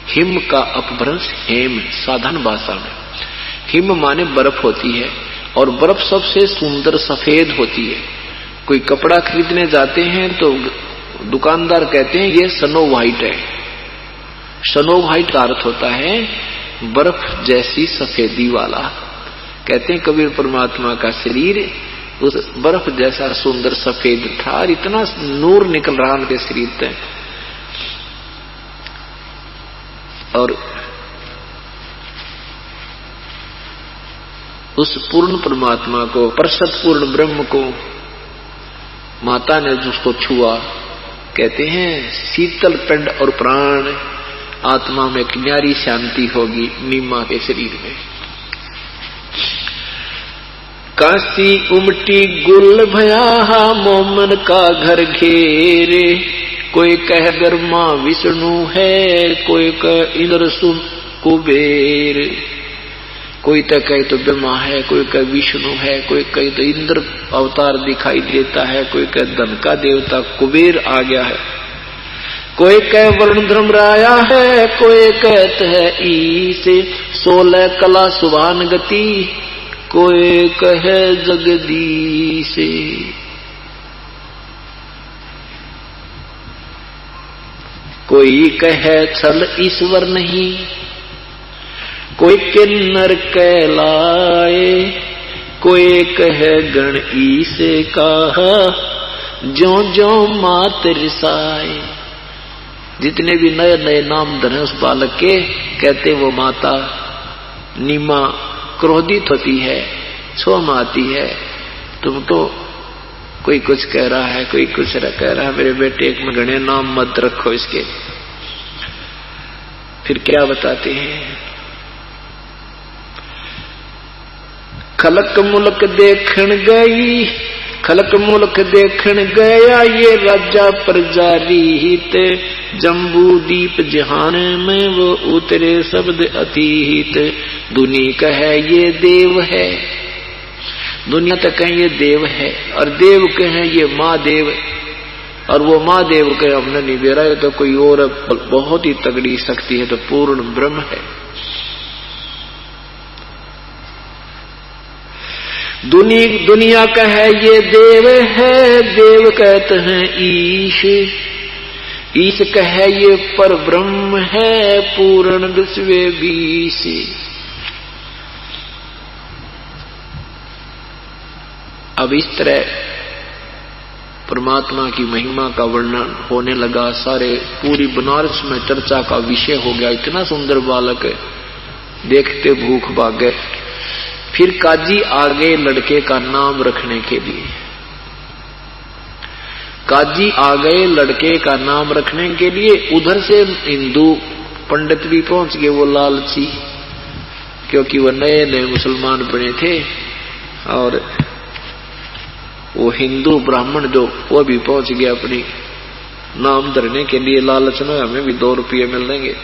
Speaker 1: हिम का अपभ्रंश हेम साधारण भाषा में। हिम माने बर्फ होती है, और बर्फ सबसे सुंदर सफेद होती है। कोई कपड़ा खरीदने जाते हैं तो दुकानदार कहते हैं ये स्नो व्हाइट है। स्नो व्हाइट का अर्थ होता है बर्फ जैसी सफेदी वाला। कहते हैं कबीर परमात्मा का शरीर उस बर्फ जैसा सुंदर सफेद था, और इतना नूर निकल रहा उनके शरीर से। और उस पूर्ण परमात्मा को, परसत पूर्ण ब्रह्म को माता ने जिसको छुआ, कहते हैं शीतल पिंड और प्राण, आत्मा में एक न्यारी शांति होगी नीमा के शरीर में। काशी उमटी गुल भया मोमन का घर घेरे, कोई कह ब्रह्मा विष्णु है, कोई कह इंद्र सुन कुबेर। कोई तो कहे तो ब्रह्मा है, कोई कहे विष्णु है, कोई कहे तो इंद्र अवतार दिखाई देता है, कोई कहे धन का देवता कुबेर आ गया है, कोई कहे वरुण धर्मराया है, कोई कहते है ईसे 16 कला सुभान गति, कोई कहे जगदीश। कोई कहे छल ईश्वर नहीं, कोई किन्नर कहलाए, कोई कहे गण ईसे कहा, ज्यों ज्यों मात रिसाए। जितने भी नए नए नाम धरे उस बालक के, कहते वो माता नीमा क्रोधित होती है, क्षोभ आती है। तुम तो कोई कुछ कह रहा है, कोई कुछ कह रहा है, मेरे बेटे एक में घने नाम मत रखो इसके। फिर क्या बताते हैं, खलक मुल्क देखण गई, खलक मुल्क देखण गया, ये राजा प्रजा रीत, जम्बू दीप जहान में वो उतरे शब्द अतीत। दुनिया कहे ये देव है, दुनिया तक कहे ये देव है, और देव कहे ये माँ देव, और वो माँ देव कहे हमने नहीं बेरा, ये तो कोई और बहुत ही तगड़ी शक्ति है, तो पूर्ण ब्रह्म है। दुनिया कहे ये देव है, देव कहते हैं ईश, ईश कहे ये पर ब्रह्म है, पूर्ण विश्व बीश। अब इस तरह परमात्मा की महिमा का वर्णन होने लगा, सारे पूरी बनारस में चर्चा का विषय हो गया। इतना सुंदर बालक है, देखते भूख भाग गए। फिर काजी आ गए लड़के का नाम रखने के लिए, काजी आ गए लड़के का नाम रखने के लिए। उधर से हिंदू पंडित भी पहुंच गए, वो लालची, क्योंकि वो नए नए मुसलमान बने थे, और वो हिंदू ब्राह्मण जो वो भी पहुंच गया अपनी नाम धरने के लिए, लालच में हमें भी 2 रुपये मिल देंगे।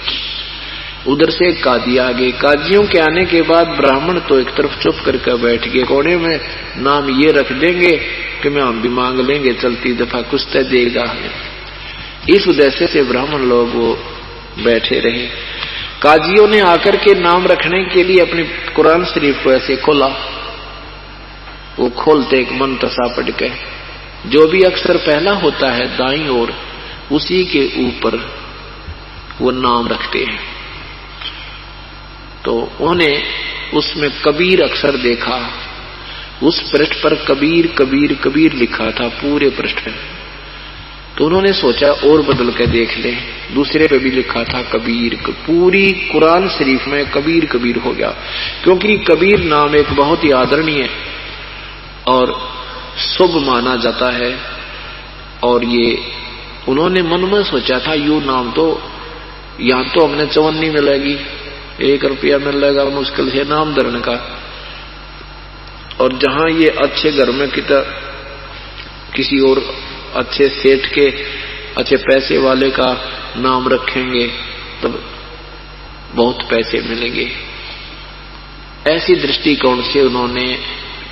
Speaker 1: उधर से काजी आ गए। काजियों के आने के बाद ब्राह्मण तो एक तरफ चुप करके बैठ गए, कोने में नाम ये रख देंगे कि मैं हम भी मांग लेंगे, चलती दफा कुछ तय देगा हमें। इस उद्देश्य से ब्राह्मण लोग वो बैठे रहे। काजियों ने आकर के नाम रखने के लिए अपनी कुरान शरीफ को ऐसे खोला, वो खोलते एक मंत्र सा पढ़ के, जो भी अक्षर पहला होता है दाईं ओर, उसी के ऊपर वो नाम रखते हैं। तो उन्होंने उसमें कबीर अक्षर देखा, उस पृष्ठ पर कबीर कबीर कबीर लिखा था पूरे पृष्ठ में। तो उन्होंने सोचा और बदल के देख ले, दूसरे पे भी लिखा था कबीर। पूरी कुरान शरीफ में कबीर कबीर हो गया, क्योंकि कबीर नाम एक बहुत ही आदरणीय और शुभ माना जाता है। और ये उन्होंने मन में सोचा था, यू नाम तो यहां तो हमने चवन्नी मिलेगी, 1 रुपया मिलेगा मुश्किल से नाम धरने का, और जहां ये अच्छे घर में किसी और अच्छे सेठ के अच्छे पैसे वाले का नाम रखेंगे तब बहुत पैसे मिलेंगे। ऐसी दृष्टिकोण से उन्होंने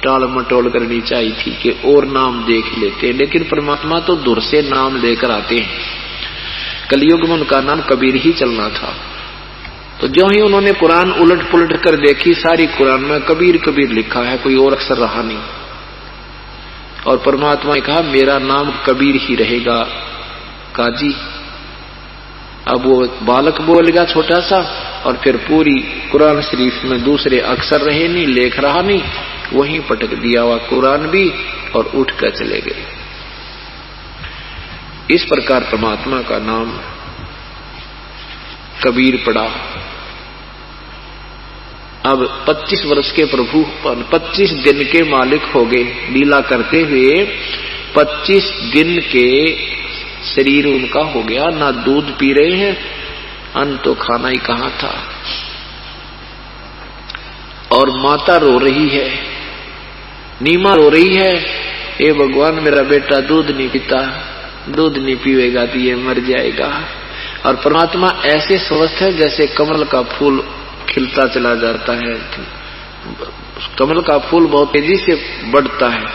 Speaker 1: टाल मटोल करनी चाहिए थी कि और नाम देख लेते, लेकिन परमात्मा तो दूर से नाम लेकर आते हैं। कलयुग में उनका नाम कबीर ही चलना था। तो जो ही उन्होंने कुरान उलट पुलट कर देखी, सारी कुरान में कबीर कबीर लिखा है, कोई और अक्षर रहा नहीं। और परमात्मा ने कहा मेरा नाम कबीर ही रहेगा काजी। अब वो बालक बोलेगा छोटा सा, और फिर पूरी कुरान शरीफ में दूसरे अक्षर रहे नहीं, लेख रहा नहीं, वहीं पटक दिया हुआ कुरान भी, और उठ कर चले गए। इस प्रकार परमात्मा का नाम कबीर पड़ा। अब 25 वर्ष के प्रभु 25 दिन के मालिक हो गए, लीला करते हुए 25 दिन के शरीर उनका हो गया। ना दूध पी रहे हैं, अन्न तो खाना ही कहां था। और माता रो रही है, नीमा रो रही है, हे भगवान मेरा बेटा दूध नहीं पीता, दूध नहीं पीएगा तो ये मर जाएगा। और परमात्मा ऐसे स्वस्थ है जैसे कमल का फूल खिलता चला जाता है। कमल का फूल बहुत तेजी से बढ़ता है।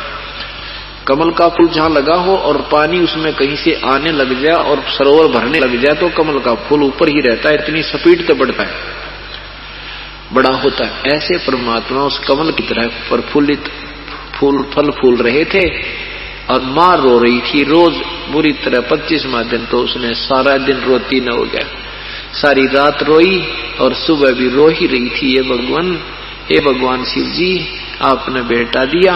Speaker 1: कमल का फूल जहां लगा हो और पानी उसमें कहीं से आने लग जाए और सरोवर भरने लग जाए तो कमल का फूल ऊपर ही रहता है, इतनी स्पीड से बढ़ता है, बड़ा होता है। ऐसे परमात्मा उस कमल की तरह प्रफुल्लित फल फूल रहे थे। और मां रो रही थी रोज बुरी तरह। 25वां दिन तो उसने सारा दिन रोती न हो गया, सारी रात रोई और सुबह भी रो ही रही थी। हे भगवान शिव जी, आपने बेटा दिया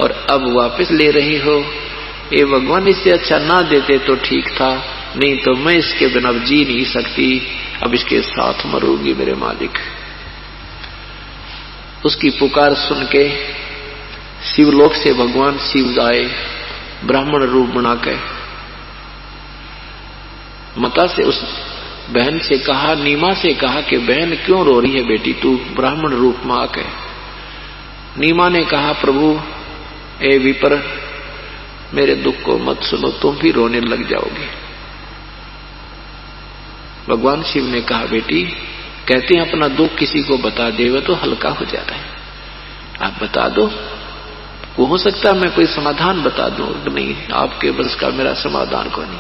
Speaker 1: और अब वापस ले रहे हो। हे भगवान, इससे अच्छा ना देते तो ठीक था, नहीं तो मैं इसके बिना जी नहीं सकती, अब इसके साथ मरूंगी मेरे मालिक। उसकी पुकार सुन के शिवलोक से भगवान शिव आए, ब्राह्मण रूप बना के। माता से उस बहन से कहा, नीमा से कहा कि बहन क्यों रो रही है बेटी, तू ब्राह्मण रूप में आके। नीमा ने कहा, प्रभु ए विपर, मेरे दुख को मत सुनो, तुम भी रोने लग जाओगे। भगवान शिव ने कहा, बेटी कहते हैं अपना दुख किसी को बता देवे तो हल्का हो जाता है, आप बता दो, वो हो सकता है मैं कोई समाधान बता दूं। नहीं, आपके बस का मेरा समाधान को नहीं।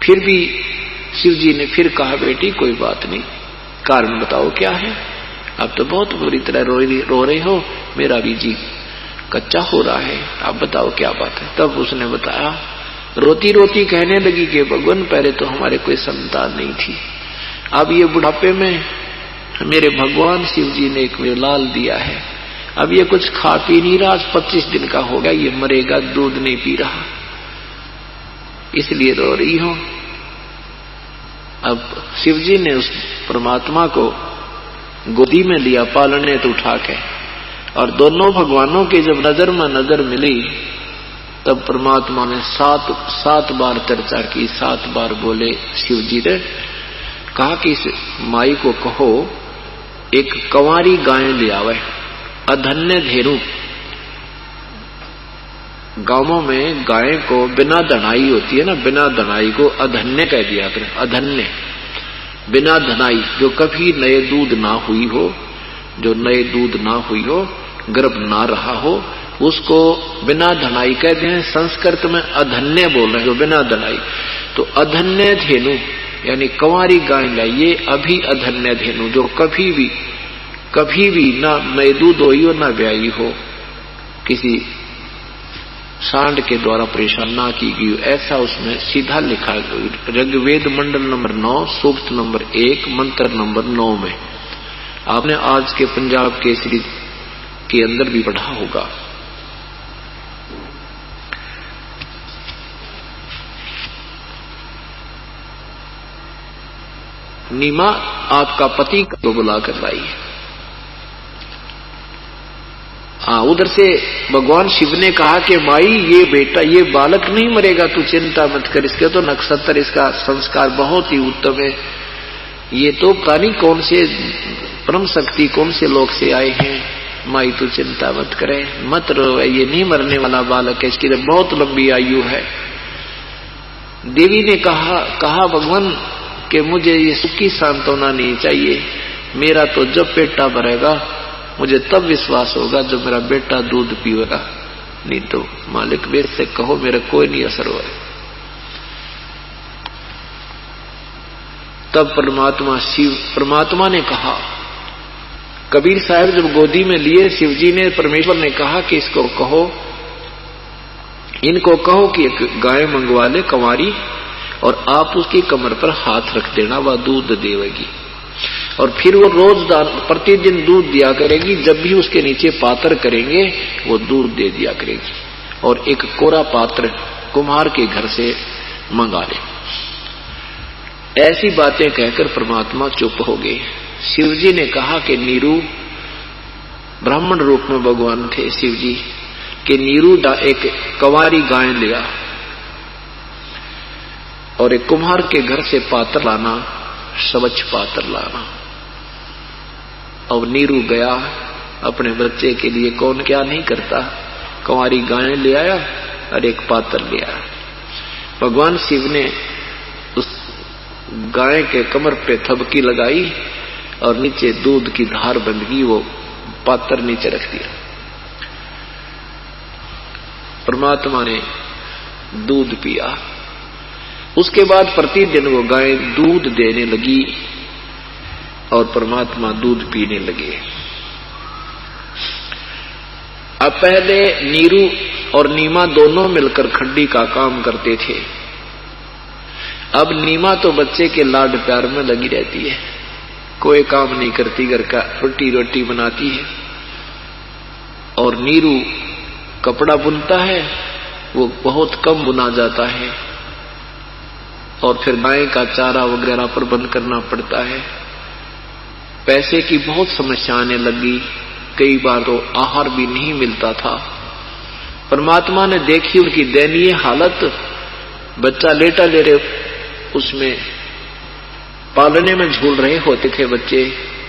Speaker 1: फिर भी शिव जी ने फिर कहा, बेटी कोई बात नहीं, कारण बताओ क्या है। आप तो बहुत बुरी तरह रो रहे हो, मेरा भी जी कच्चा हो रहा है, आप बताओ क्या बात है। तब उसने बताया, रोती रोती कहने लगी कि भगवान पहले तो हमारे कोई संतान नहीं थी, अब ये बुढ़ापे में मेरे भगवान शिव जी ने एक लाल दिया है, अब ये कुछ खा पी नहीं रहा, 25 दिन का हो गया, ये मरेगा, दूध नहीं पी रहा, इसलिए रो रही हूं। अब शिव जी ने उस परमात्मा को गोदी में लिया पालने तो उठा के, और दोनों भगवानों की जब नजर में नजर मिली तब परमात्मा ने सात बार चर्चा की, 7 बार बोले शिव जी ने कहा कि इस माई को कहो एक कंवारी गाय ले आवे, अधन्य धेनु। गांवों में गाय को बिना धनाई होती है ना, बिना धनाई को अधन्य कह दिया करें। अधन्य बिना धनाई, जो कभी नए दूध ना हुई हो, जो नए दूध ना हुई हो, गर्भ ना रहा हो, उसको बिना धनाई कहते हैं। संस्कृत में अधन्य बोल रहे हो, बिना धनाई। तो अधन्य धेनु यानी कंवारी गाय लाइए, अभी अधन्य धेनु, जो कभी भी ना नए दूध हुई हो ना ब्याई हो, किसी सांड के द्वारा परेशान ना की गई, ऐसा उसमें सीधा लिखा। ऋग्वेद मंडल नंबर 9 सूक्त नंबर 1 मंत्र नंबर 9 में आपने आज के पंजाब केसरी के अंदर भी पढ़ा होगा। नीमा आपका पति को बुला कर लाई है। उधर से भगवान शिव ने कहा कि माई ये बेटा, ये बालक नहीं मरेगा, तू चिंता मत कर, इसके तो नक्षत्र, इसका संस्कार बहुत ही उत्तम है, ये तो पता नहीं कौन से परम शक्ति कौन से लोक से आए हैं, माई तू चिंता मत करे, मत रो, ये नहीं मरने वाला बालक है, इसकी तो बहुत लंबी आयु है। देवी ने कहा भगवान कि मुझे ये सुखी सांत्वना नहीं चाहिए, मेरा तो जब पेटा भरेगा मुझे तब विश्वास होगा जब मेरा बेटा दूध पीएगा, नहीं तो मालिक वेद से कहो मेरा कोई नहीं असर हो। तब परमात्मा ने कहा, कबीर साहब जब गोदी में लिए शिवजी ने, परमेश्वर ने कहा कि इसको कहो, इनको कहो कि एक गाय मंगवा ले कंवारी, और आप उसकी कमर पर हाथ रख देना, वह दूध देवेगी। और फिर वो रोज प्रतिदिन दूध दिया करेगी, जब भी उसके नीचे पात्र करेंगे वो दूध दे दिया करेगी। और एक कोरा पात्र कुम्हार के घर से मंगा ले। ऐसी बातें कहकर परमात्मा चुप हो गए। शिवजी ने कहा कि नीरू, ब्राह्मण रूप में भगवान थे शिवजी, कि नीरू एक कंवारी गाय लिया और एक कुम्हार के घर से पात्र लाना, स्वच्छ पात्र लाना। और नीरू गया अपने बच्चे के लिए, कौन क्या नहीं करता, कंवारी गाय ले आया और एक पात्र ले आया। भगवान शिव ने उस गाय के कमर पे थबकी लगाई और नीचे दूध की धार बंध गई, वो पात्र नीचे रख दिया। परमात्मा ने दूध पिया। उसके बाद प्रतिदिन वो गाय दूध देने लगी और परमात्मा दूध पीने लगे। अब पहले नीरू और नीमा दोनों मिलकर खड्डी का काम करते थे। अब नीमा तो बच्चे के लाड प्यार में लगी रहती है, कोई काम नहीं करती, घर का रोटी बनाती है। और नीरू कपड़ा बुनता है, वो बहुत कम बुना जाता है, और फिर गाय का चारा वगैरह प्रबंध करना पड़ता है। पैसे की बहुत समस्या आने लगी, कई बार तो आहार भी नहीं मिलता था। परमात्मा ने देखी उनकी दयनीय हालत, बच्चा लेटा ले रहे उसमें पालने में झूल रहे होते थे बच्चे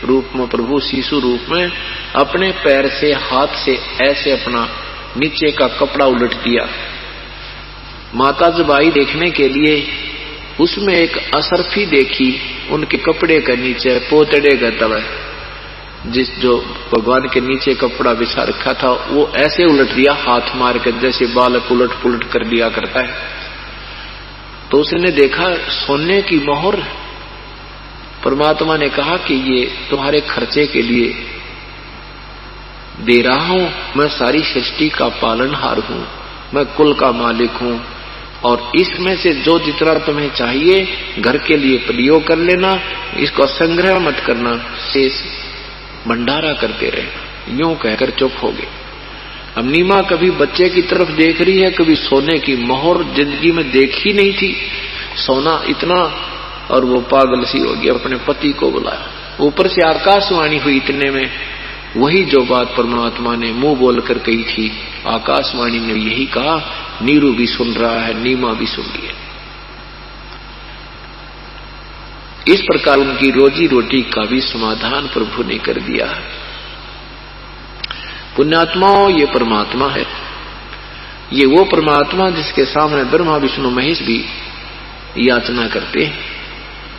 Speaker 1: रूप में, प्रभु शिशु रूप में अपने पैर से हाथ से ऐसे अपना नीचे का कपड़ा उलट दिया। माता जब आई देखने के लिए, उसमें एक असरफी देखी उनके कपड़े के नीचे पोतड़े का तवा, जो भगवान के नीचे कपड़ा बिछा रखा था वो ऐसे उलट दिया हाथ मार कर, जैसे बालक उलट पुलट कर दिया करता है। तो उसने देखा सोने की मोहर। परमात्मा ने कहा कि ये तुम्हारे खर्चे के लिए दे रहा हूं, मैं सारी सृष्टि का पालनहार हूं, मैं कुल का मालिक हूं, और इसमें से जो जितना तुम्हें चाहिए घर के लिए प्रयोग कर लेना, इसको संग्रह मत करना, शेष भंडारा करते रहना। यूं कहकर चुप हो गए। अब नीमा कभी बच्चे की तरफ देख रही है, कभी सोने की मोहर जिंदगी में देखी नहीं थी, सोना इतना, और वो पागल सी हो गई, अपने पति को बुलाया। ऊपर से आकाशवाणी हुई इतने में, वही जो बात परमात्मा ने मुंह बोलकर कही थी, आकाशवाणी ने यही कहा, नीरू भी सुन रहा है, नीमा भी सुन रही है। इस प्रकार उनकी रोजी रोटी का भी समाधान प्रभु ने कर दिया। पुण्यात्माओं, ये परमात्मा है, ये वो परमात्मा जिसके सामने ब्रह्मा विष्णु महेश भी याचना करते हैं,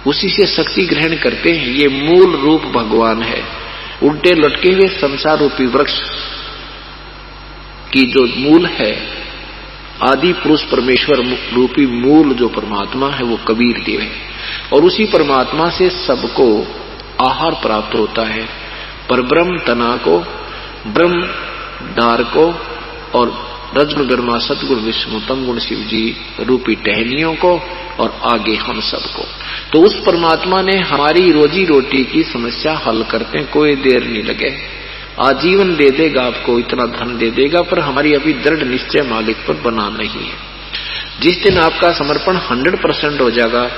Speaker 1: उसी से शक्ति ग्रहण करते हैं। ये मूल रूप भगवान है। उल्टे लटके हुए संसार रूपी वृक्ष की जो मूल है, आदि पुरुष परमेश्वर रूपी मूल जो परमात्मा है, वो कबीर देव है। और उसी परमात्मा से सबको आहार प्राप्त होता है। पर ब्रह्म तना को, ब्रह्म डार को, और रजन गर्मा सतगुण विष्णु तम गुण शिव जी रूपी टहनियों को, और आगे हम सबको। तो उस परमात्मा ने हमारी रोजी रोटी की समस्या हल करते हैं, कोई देर नहीं लगे, आजीवन दे देगा आपको, इतना धन दे देगा, पर हमारी अभी दृढ़ निश्चय मालिक पर बना नहीं है। जिस दिन आपका समर्पण 100% हो जाएगा,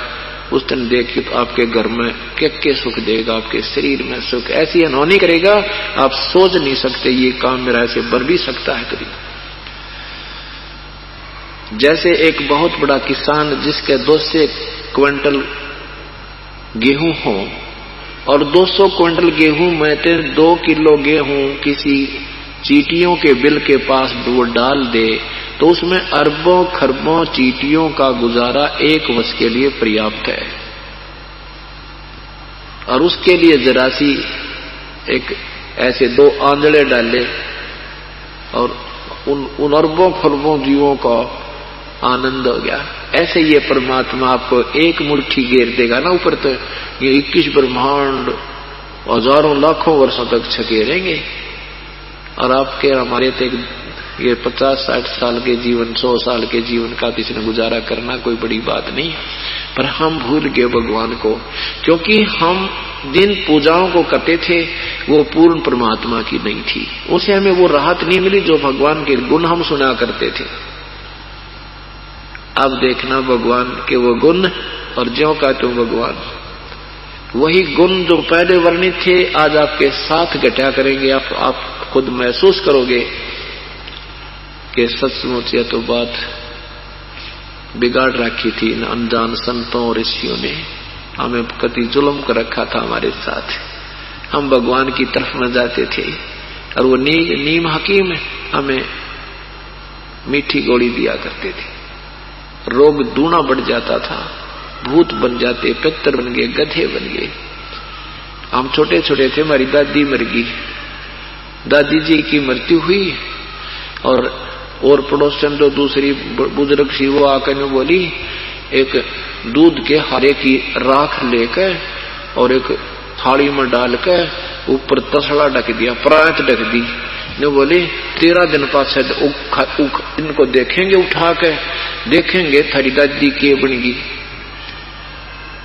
Speaker 1: उस दिन देखिए तो आपके घर में क्या सुख देगा, आपके शरीर में सुख ऐसी अनहोनी करेगा, आप सोच नहीं सकते ये काम मेरा ऐसे बढ़ भी सकता है कभी। जैसे एक बहुत बड़ा किसान जिसके 200 क्विंटल गेहूं हो, और 200 क्विंटल गेहूं में से 2 किलो गेहूं किसी चींटियों के बिल के पास वो डाल दे, तो उसमें अरबों खरबों चींटियों का गुजारा 1 वर्ष के लिए पर्याप्त है। और उसके लिए जरा सी एक ऐसे 2 आंधळे डाले और उन अरबों खरबों जीवों का आनंद हो गया। ऐसे ये परमात्मा आपको एक मुट्ठी घेर देगा ना ऊपर, तो ये 21 ब्रह्मांड हजारों लाखों वर्षों तक छकेरेंगे। और आपके हमारे तक ये 50-60 साल के जीवन, 100 साल के जीवन का किसी ने गुजारा करना कोई बड़ी बात नहीं। पर हम भूल गए भगवान को, क्योंकि हम जिन पूजाओं को करते थे वो पूर्ण परमात्मा की नहीं थी। उसे हमें वो राहत नहीं मिली जो भगवान के गुण हम सुना करते थे। अब देखना भगवान के वो गुण, और ज्यों का त्यों भगवान, वही गुण जो पहले वर्णित थे आज आपके साथ घटा करेंगे। आप खुद महसूस करोगे कि सचमुच यह तो बात बिगाड़ रखी थी इन अनजान संतों और ऋषियों ने, हमें कति जुल्म कर रखा था हमारे साथ। हम भगवान की तरफ न जाते थे और वो नीम हकीम हमें मीठी गोली दिया करते थे। रोग दूना बढ़ जाता था, भूत बन जाते, पितर बन गए, गधे बन गए। हम छोटे छोटे थे, हमारी दादी मर गई, दादी जी की मृत्यु हुई और पड़ोसन जो दूसरी बुजुर्ग थी वो आकर बोली, एक दूध के हारे की राख लेकर और एक थाली में डालकर ऊपर तसड़ा ढक दिया, परात ढक दी। ने बोले 13 दिन पाछे इनको देखेंगे, उठा के देखेंगे थारी दादी के बनेगी।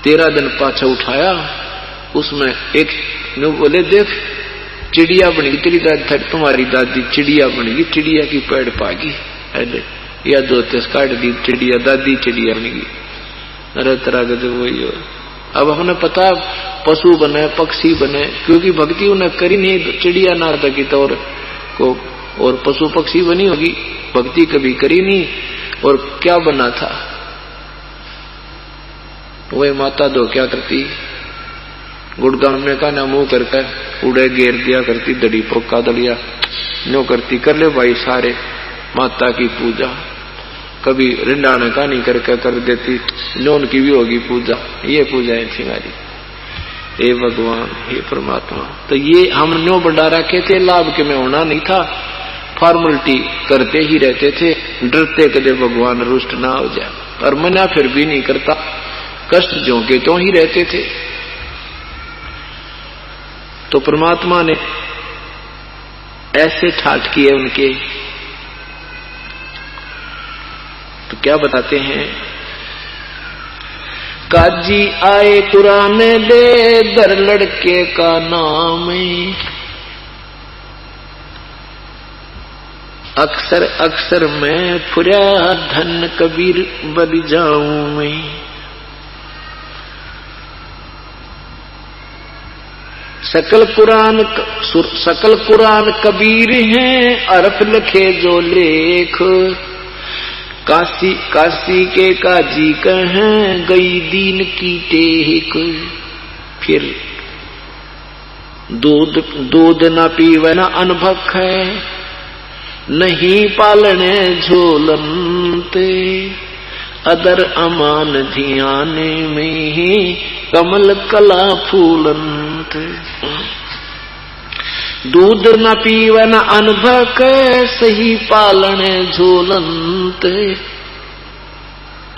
Speaker 1: 13 दिन पाछे उठाया, उसमें एक ने बोले देख चिड़िया बनेगी, तेरी दादी, तुम्हारी दादी चिड़िया बनेगी, चिड़िया की पेड़ पागी। अरे या दो तेज काट दी चिड़िया, दादी चिड़िया बनेगी। अरे तरह का जो वही हो। अब हमने पता पशु बने, पक्षी बने, क्योंकि भक्ति उन्हें करी नहीं, चिड़िया नारदकी तौर को और पशु पक्षी बनी होगी, भक्ति कभी करी नहीं। और क्या बना था वही माता दो क्या करती, गुड़गांव में का ना मुंह करके उड़े घेर दिया करती, दड़ी पोका दड़िया नो करती, कर ले भाई सारे माता की पूजा। कभी रिंडाने का नहीं करके कर देती, नोन की भी होगी पूजा। ये पूजाएं थी हमारी। हे भगवान, हे परमात्मा, तो ये हम न्यो बढ़ा रखे थे, लाभ के में होना नहीं था, फॉर्मेलिटी करते ही रहते थे, डरते कदे भगवान रुष्ट ना हो जाए। और मना फिर भी नहीं करता, कष्ट जो के त्यों ही रहते थे। तो परमात्मा ने ऐसे ठाठ किए उनके, तो क्या बताते हैं, काजी आए कुरान दे दर लड़के का नाम, अक्सर अक्सर मैं फुरा धन कबीर बल जाऊं मैं। सकल कुरान कबीर हैं, अरफ लखे जो लेख, काशी के काजी कहें गई दीन की टेक। फिर दूध न पीवे न अनभक है, नहीं पालने झोलनते, अदर अमान ध्यान में कमल कला फूलंत। दूध न पीवे न अनभक, सही पालने झोलंत,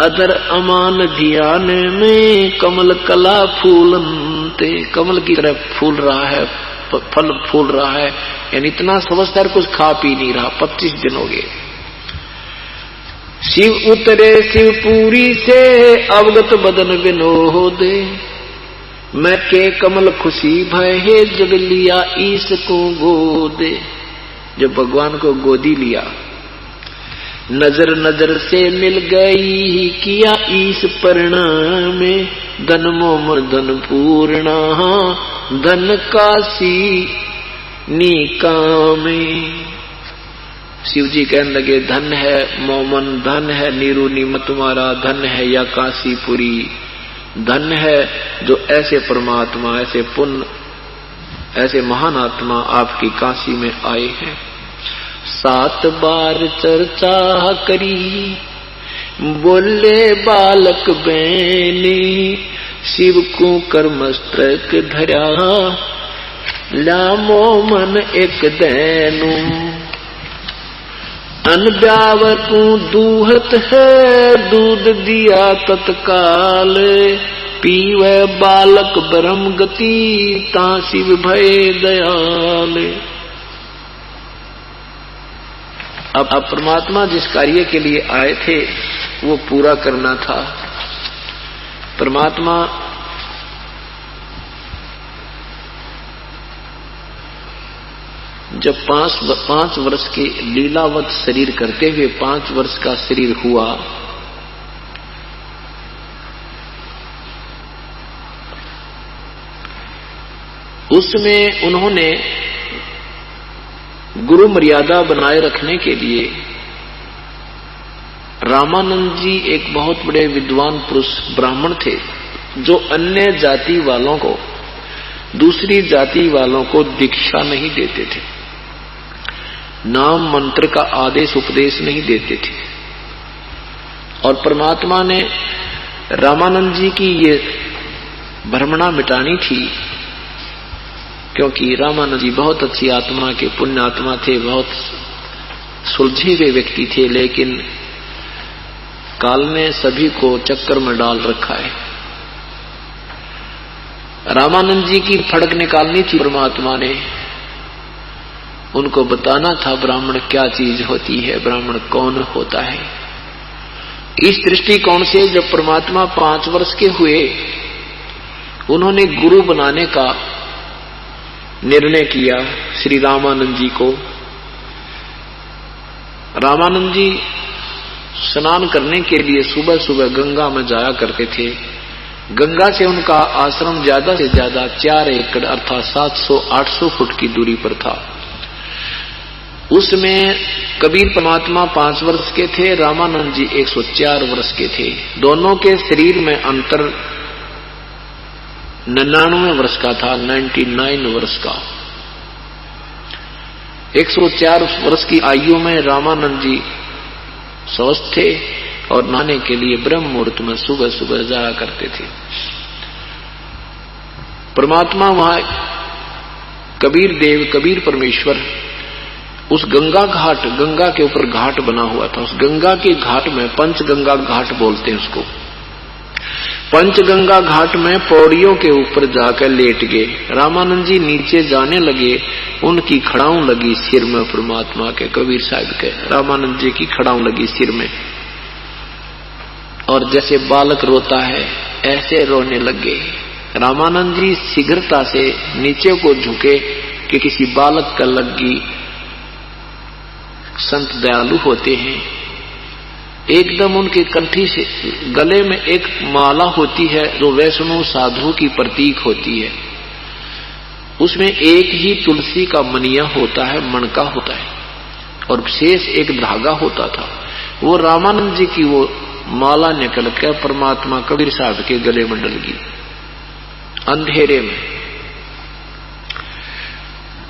Speaker 1: अदर अमान ध्यान में कमल कला फूलंते। कमल की तरह फूल रहा है, फल फूल रहा है, यानी इतना समझदार कुछ खा पी नहीं रहा। 25 दिन हो गए। शिव उतरे शिवपुरी से, अवगत बदन विनोद, मैं के कमल खुशी भय हे, जग लिया ईश को गोद। जब भगवान को गोदी लिया, नजर नजर से मिल गई, किया ईश परिणाम, धन मोमर धन पूर्णा, धन काशी निकाम। शिव जी कहने लगे, धन है मोमन, धन है नीरू नीम तुम्हारा, धन है या काशीपुरी, धन है जो ऐसे परमात्मा, ऐसे पुण्य, ऐसे महान आत्मा आपकी काशी में आए हैं। 7 बार चर्चा करी, बोले बालक बैनी, शिव को कर्मस्त्रक धरा, लामो मन एक दैनु, अनब्यावर को दूहत है, दूध दिया तत्काल, पीवे बालक ब्रह्म गति, ता शिव भय दयाल। अब परमात्मा जिस कार्य के लिए आए थे वो पूरा करना था। परमात्मा जब 5 वर्ष के लीलावत शरीर करते हुए 5 वर्ष का शरीर हुआ, उसमें उन्होंने गुरु मर्यादा बनाए रखने के लिए रामानंद जी एक बहुत बड़े विद्वान पुरुष ब्राह्मण थे, जो अन्य जाति वालों को, दूसरी जाति वालों को दीक्षा नहीं देते थे, नाम मंत्र का आदेश उपदेश नहीं देते थे। और परमात्मा ने रामानंद जी की ये भ्रमणा मिटानी थी, क्योंकि रामानंद जी बहुत अच्छी आत्मा के पुण्य आत्मा थे, बहुत सुलझे हुए व्यक्ति थे, लेकिन काल ने सभी को चक्कर में डाल रखा है। रामानंद जी की फड़क निकालनी थी परमात्मा ने, उनको बताना था ब्राह्मण क्या चीज होती है, ब्राह्मण कौन होता है। इस दृष्टिकोण से जब परमात्मा 5 वर्ष के हुए, उन्होंने गुरु बनाने का निर्णय किया श्री रामानंद जी को। रामानंद जी स्नान करने के लिए सुबह सुबह गंगा में जाया करते थे। गंगा से उनका आश्रम ज्यादा से ज्यादा 4 एकड़ अर्थात 700-800 फुट की दूरी पर था। उसमें कबीर परमात्मा 5 वर्ष के थे, रामानंद जी 104 वर्ष के थे। दोनों के शरीर में अंतर 99 वर्ष का था, 99 वर्ष का। 104 वर्ष की आयु में रामानंद जी स्वस्थ थे और नहाने के लिए ब्रह्म मुहूर्त में सुबह सुबह जाया करते थे। परमात्मा वहां कबीर देव, कबीर परमेश्वर उस गंगा के ऊपर घाट बना हुआ था। उस गंगा के घाट में पंचगंगा घाट बोलते हैं उसको। पंचगंगा घाट में पौड़ियों के ऊपर जाकर लेट गए। रामानंद जी नीचे जाने लगे, उनकी खड़ाऊ लगी सिर में, परमात्मा के कबीर साहब के रामानंद जी की खड़ाऊ लगी सिर में, और जैसे बालक रोता है ऐसे रोने लगे। रामानंद जी शीघ्रता से नीचे को झुके कि किसी बालक का लगी। संत दयालु होते हैं। एकदम उनके कंठी से गले में एक माला होती है जो वैष्णव साधु की प्रतीक होती है। उसमें एक ही तुलसी का मनिया होता है, मणका होता है, और शेष एक धागा होता था। वो रामानंद जी की वो माला निकल कर परमात्मा कबीर साहब के गले में डल गई अंधेरे में।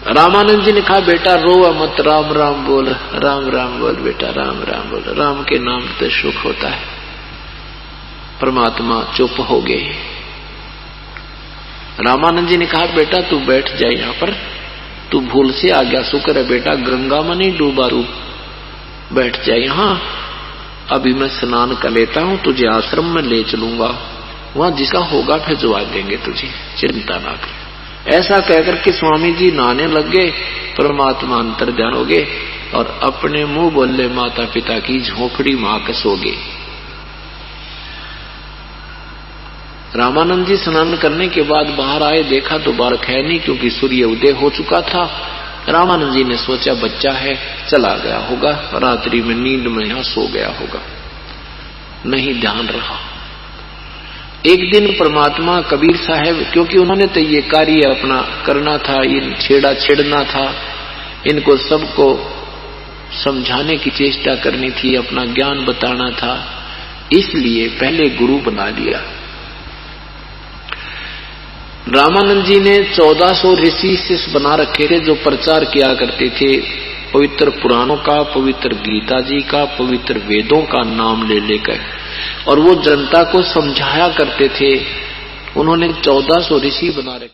Speaker 1: रामानंद जी ने कहा, बेटा रो मत, राम राम बोल, राम राम बोल बेटा, राम राम बोल, राम के नाम से सुख होता है। परमात्मा चुप हो गए। रामानंद जी ने कहा, बेटा तू बैठ जाए यहां पर, तू भूल से आ गया, शुक्र है बेटा गंगा में नहीं डूबा, रू बैठ जाए यहां, अभी मैं स्नान कर लेता हूं, तुझे आश्रम में ले चलूंगा, वहां जिसका होगा भिजवा देंगे तुझे, चिंता ना कर। ऐसा कहकर के स्वामी जी नहाने लग गए। परमात्मा अंतर ध्यान हो गए और अपने मुंह बोले माता पिता की झोपड़ी मां के सो गए। रामानंद जी स्नान करने के बाद बाहर आए, देखा तो बालक है नहीं, क्योंकि सूर्य उदय हो चुका था। रामानंद जी ने सोचा बच्चा है, चला गया होगा, रात्रि में नींद में यहां सो गया होगा, नहीं ध्यान रहा। एक दिन परमात्मा कबीर साहब, क्योंकि उन्होंने तो ये कार्य अपना करना था, इन छेड़ना था, इनको सबको समझाने की चेष्टा करनी थी, अपना ज्ञान बताना था, इसलिए पहले गुरु बना लिया। रामानंद जी ने 1400 ऋषि शिष्य बना रखे थे जो प्रचार किया करते थे पवित्र पुराणों का, पवित्र गीता जी का, पवित्र वेदों का नाम ले लेकर, और वो जनता को समझाया करते थे उन्होंने 1400 ऋषि बना रखे।